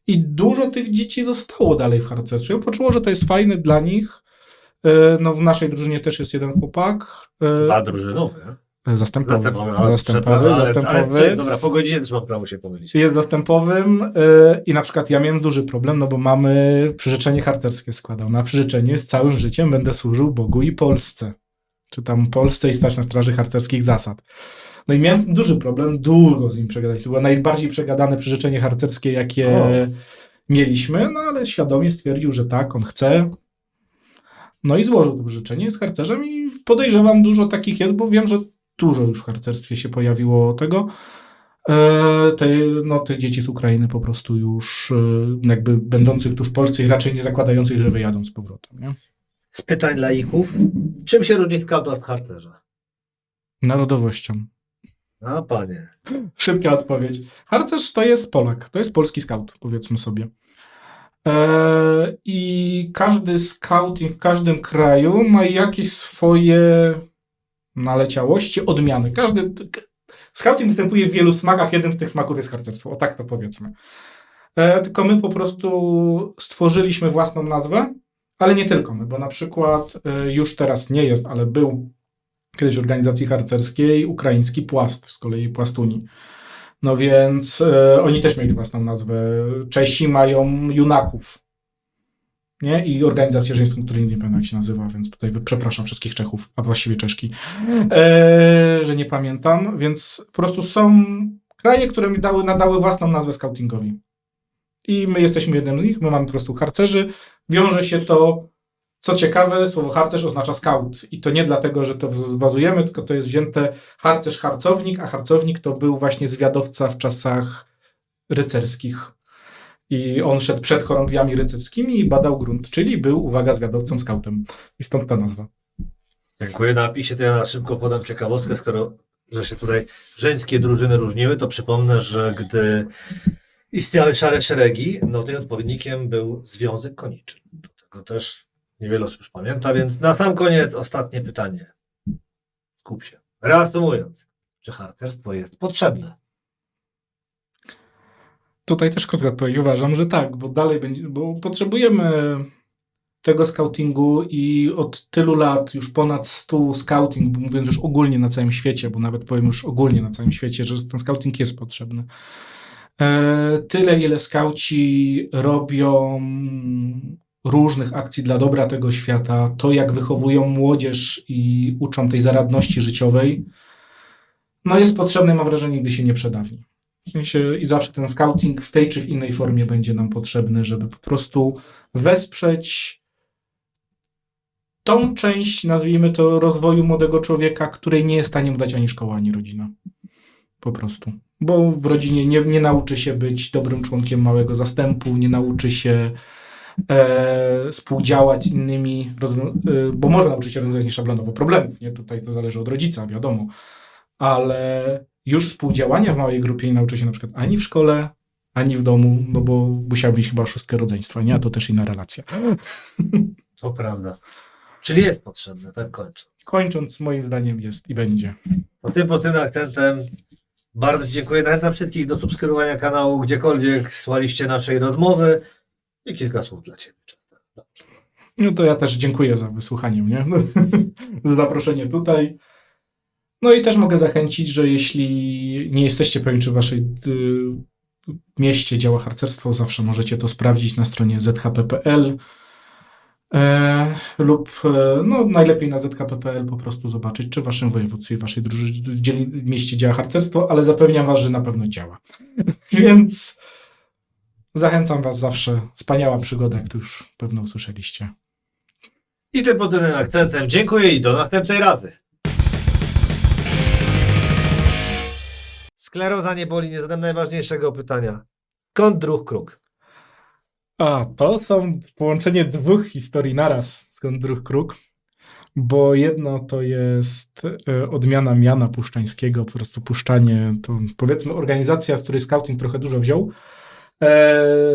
I dużo tych dzieci zostało dalej w harcerstwie. Poczuło, że to jest fajne dla nich. No w naszej drużynie też jest jeden chłopak. A drużynowy? Zastępowy. Dobra, po godzinie też mam prawo się pomylić. Jest zastępowym i na przykład ja miałem duży problem, no bo mamy przyrzeczenie harcerskie składał. Na przyrzeczenie z całym życiem będę służył Bogu i Polsce. Czy tam Polsce i stać na straży harcerskich zasad. No i miałem duży problem, długo z nim przegadać. To było najbardziej przegadane przyrzeczenie harcerskie, jakie mieliśmy, no ale świadomie stwierdził, że tak, on chce. No i złożył to przyrzeczenie, jest harcerzem i podejrzewam, dużo takich jest, bo wiem, że dużo już w harcerstwie się pojawiło tego. Tych dzieci z Ukrainy po prostu już jakby będących tu w Polsce i raczej nie zakładających, że wyjadą z powrotem. Nie? Z pytań laików. Czym się różni scout od harcerza? Narodowością. A panie. Szybka odpowiedź. Harcerz to jest Polak, to jest polski scout, powiedzmy sobie. I każdy scouting w każdym kraju ma jakieś swoje naleciałości, odmiany. Scouting występuje w wielu smakach, jednym z tych smaków jest harcerstwo, o tak to powiedzmy. Tylko my po prostu stworzyliśmy własną nazwę, ale nie tylko my, bo na przykład już teraz nie jest, ale był kiedyś w organizacji harcerskiej ukraiński Płast, z kolei Płastuni. No więc oni też mieli własną nazwę. Czesi mają Junaków. Nie? I organizację żeńską, której nie pamiętam jak się nazywa, więc tutaj przepraszam wszystkich Czechów, a właściwie Czeszki, że nie pamiętam. Więc po prostu są kraje, które mi nadały własną nazwę scoutingowi. I my jesteśmy jednym z nich, my mamy po prostu harcerzy. Wiąże się to, co ciekawe, słowo harcerz oznacza scout. I to nie dlatego, że to bazujemy, tylko to jest wzięte harcerz, harcownik, a harcownik to był właśnie zwiadowca w czasach rycerskich. I on szedł przed chorągwiami rycerskimi i badał grunt, czyli był, uwaga, zwiadowcą, skautem. I stąd ta nazwa. Dziękuję. Na napisie to ja na szybko podam ciekawostkę, skoro że się tutaj żeńskie drużyny różniły, to przypomnę, że gdy istniały szare szeregi, no to odpowiednikiem był Związek Koniczy. Do tego też niewiele osób już pamięta, więc na sam koniec ostatnie pytanie. Skup się. Reasumując, czy harcerstwo jest potrzebne? Tutaj też krótka odpowiedź. Uważam, że tak, bo dalej będzie, bo potrzebujemy tego scoutingu i od tylu lat, już ponad 100 scouting, mówiąc już ogólnie na całym świecie, bo nawet powiem już ogólnie na całym świecie, że ten scouting jest potrzebny. Tyle, ile skauci robią różnych akcji dla dobra tego świata, to jak wychowują młodzież i uczą tej zaradności życiowej, no jest potrzebne, mam wrażenie, nigdy się nie przedawni. W sensie i zawsze ten scouting w tej czy w innej formie będzie nam potrzebny, żeby po prostu wesprzeć tą część, nazwijmy to, rozwoju młodego człowieka, której nie jest w stanie mu dać ani szkoła, ani rodzina. Po prostu. Bo w rodzinie nie nauczy się być dobrym członkiem małego zastępu, nie nauczy się współdziałać z innymi, bo może nauczyć się rozwiązywać szablonowo problemów. Nie? Tutaj to zależy od rodzica, wiadomo. Ale już współdziałania w małej grupie nie nauczy się na przykład ani w szkole, ani w domu, no bo musiał mieć chyba 6 rodzeństwa, nie? A to też inna relacja. To prawda. Czyli jest potrzebne, tak kończę. Kończąc, moim zdaniem jest i będzie. To tym pozytywnym akcentem bardzo Ci dziękuję. Zachęcam wszystkich do subskrybowania kanału, gdziekolwiek słuchaliście naszej rozmowy i kilka słów dla Ciebie. Dobrze. No to ja też dziękuję za wysłuchanie mnie, za zaproszenie tutaj. No i też mogę zachęcić, że jeśli nie jesteście pewni, czy w waszej mieście działa harcerstwo, zawsze możecie to sprawdzić na stronie zhp.pl lub no, najlepiej na zhp.pl po prostu zobaczyć, czy w waszym województwie, w waszej mieście działa harcerstwo, ale zapewniam was, że na pewno działa. Więc zachęcam was zawsze. Wspaniała przygoda, jak to już pewno usłyszeliście. I tym pozytywnym akcentem dziękuję i do następnej razy. Skleroza nie boli, nie zadam najważniejszego pytania. Skąd druh kruk? A, to są połączenie dwóch historii naraz, skąd druh kruk, bo jedno to jest odmiana miana puszczańskiego, po prostu puszczanie, to powiedzmy organizacja, z której scouting trochę dużo wziął,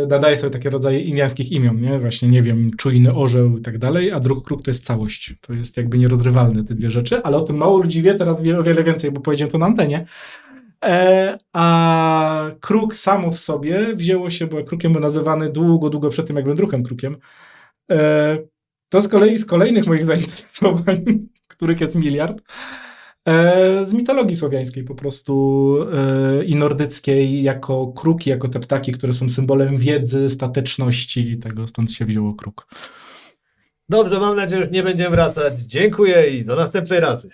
nadaje sobie takie rodzaje indiańskich imion, nie? Właśnie, nie wiem, czujny orzeł i tak dalej, a druh kruk to jest całość, to jest jakby nierozrywalne te dwie rzeczy, ale o tym mało ludzi wie, teraz wie o wiele więcej, bo powiedziałem to na antenie. A kruk samo w sobie wzięło się, bo krukiem był nazywany długo przed tym, jak byłem druhem krukiem. To z kolei z kolejnych moich zainteresowań, których jest miliard, z mitologii słowiańskiej po prostu i nordyckiej, jako kruki, jako te ptaki, które są symbolem wiedzy, stateczności i tego, stąd się wzięło kruk. Dobrze, mam nadzieję, że już nie będziemy wracać. Dziękuję i do następnej razy.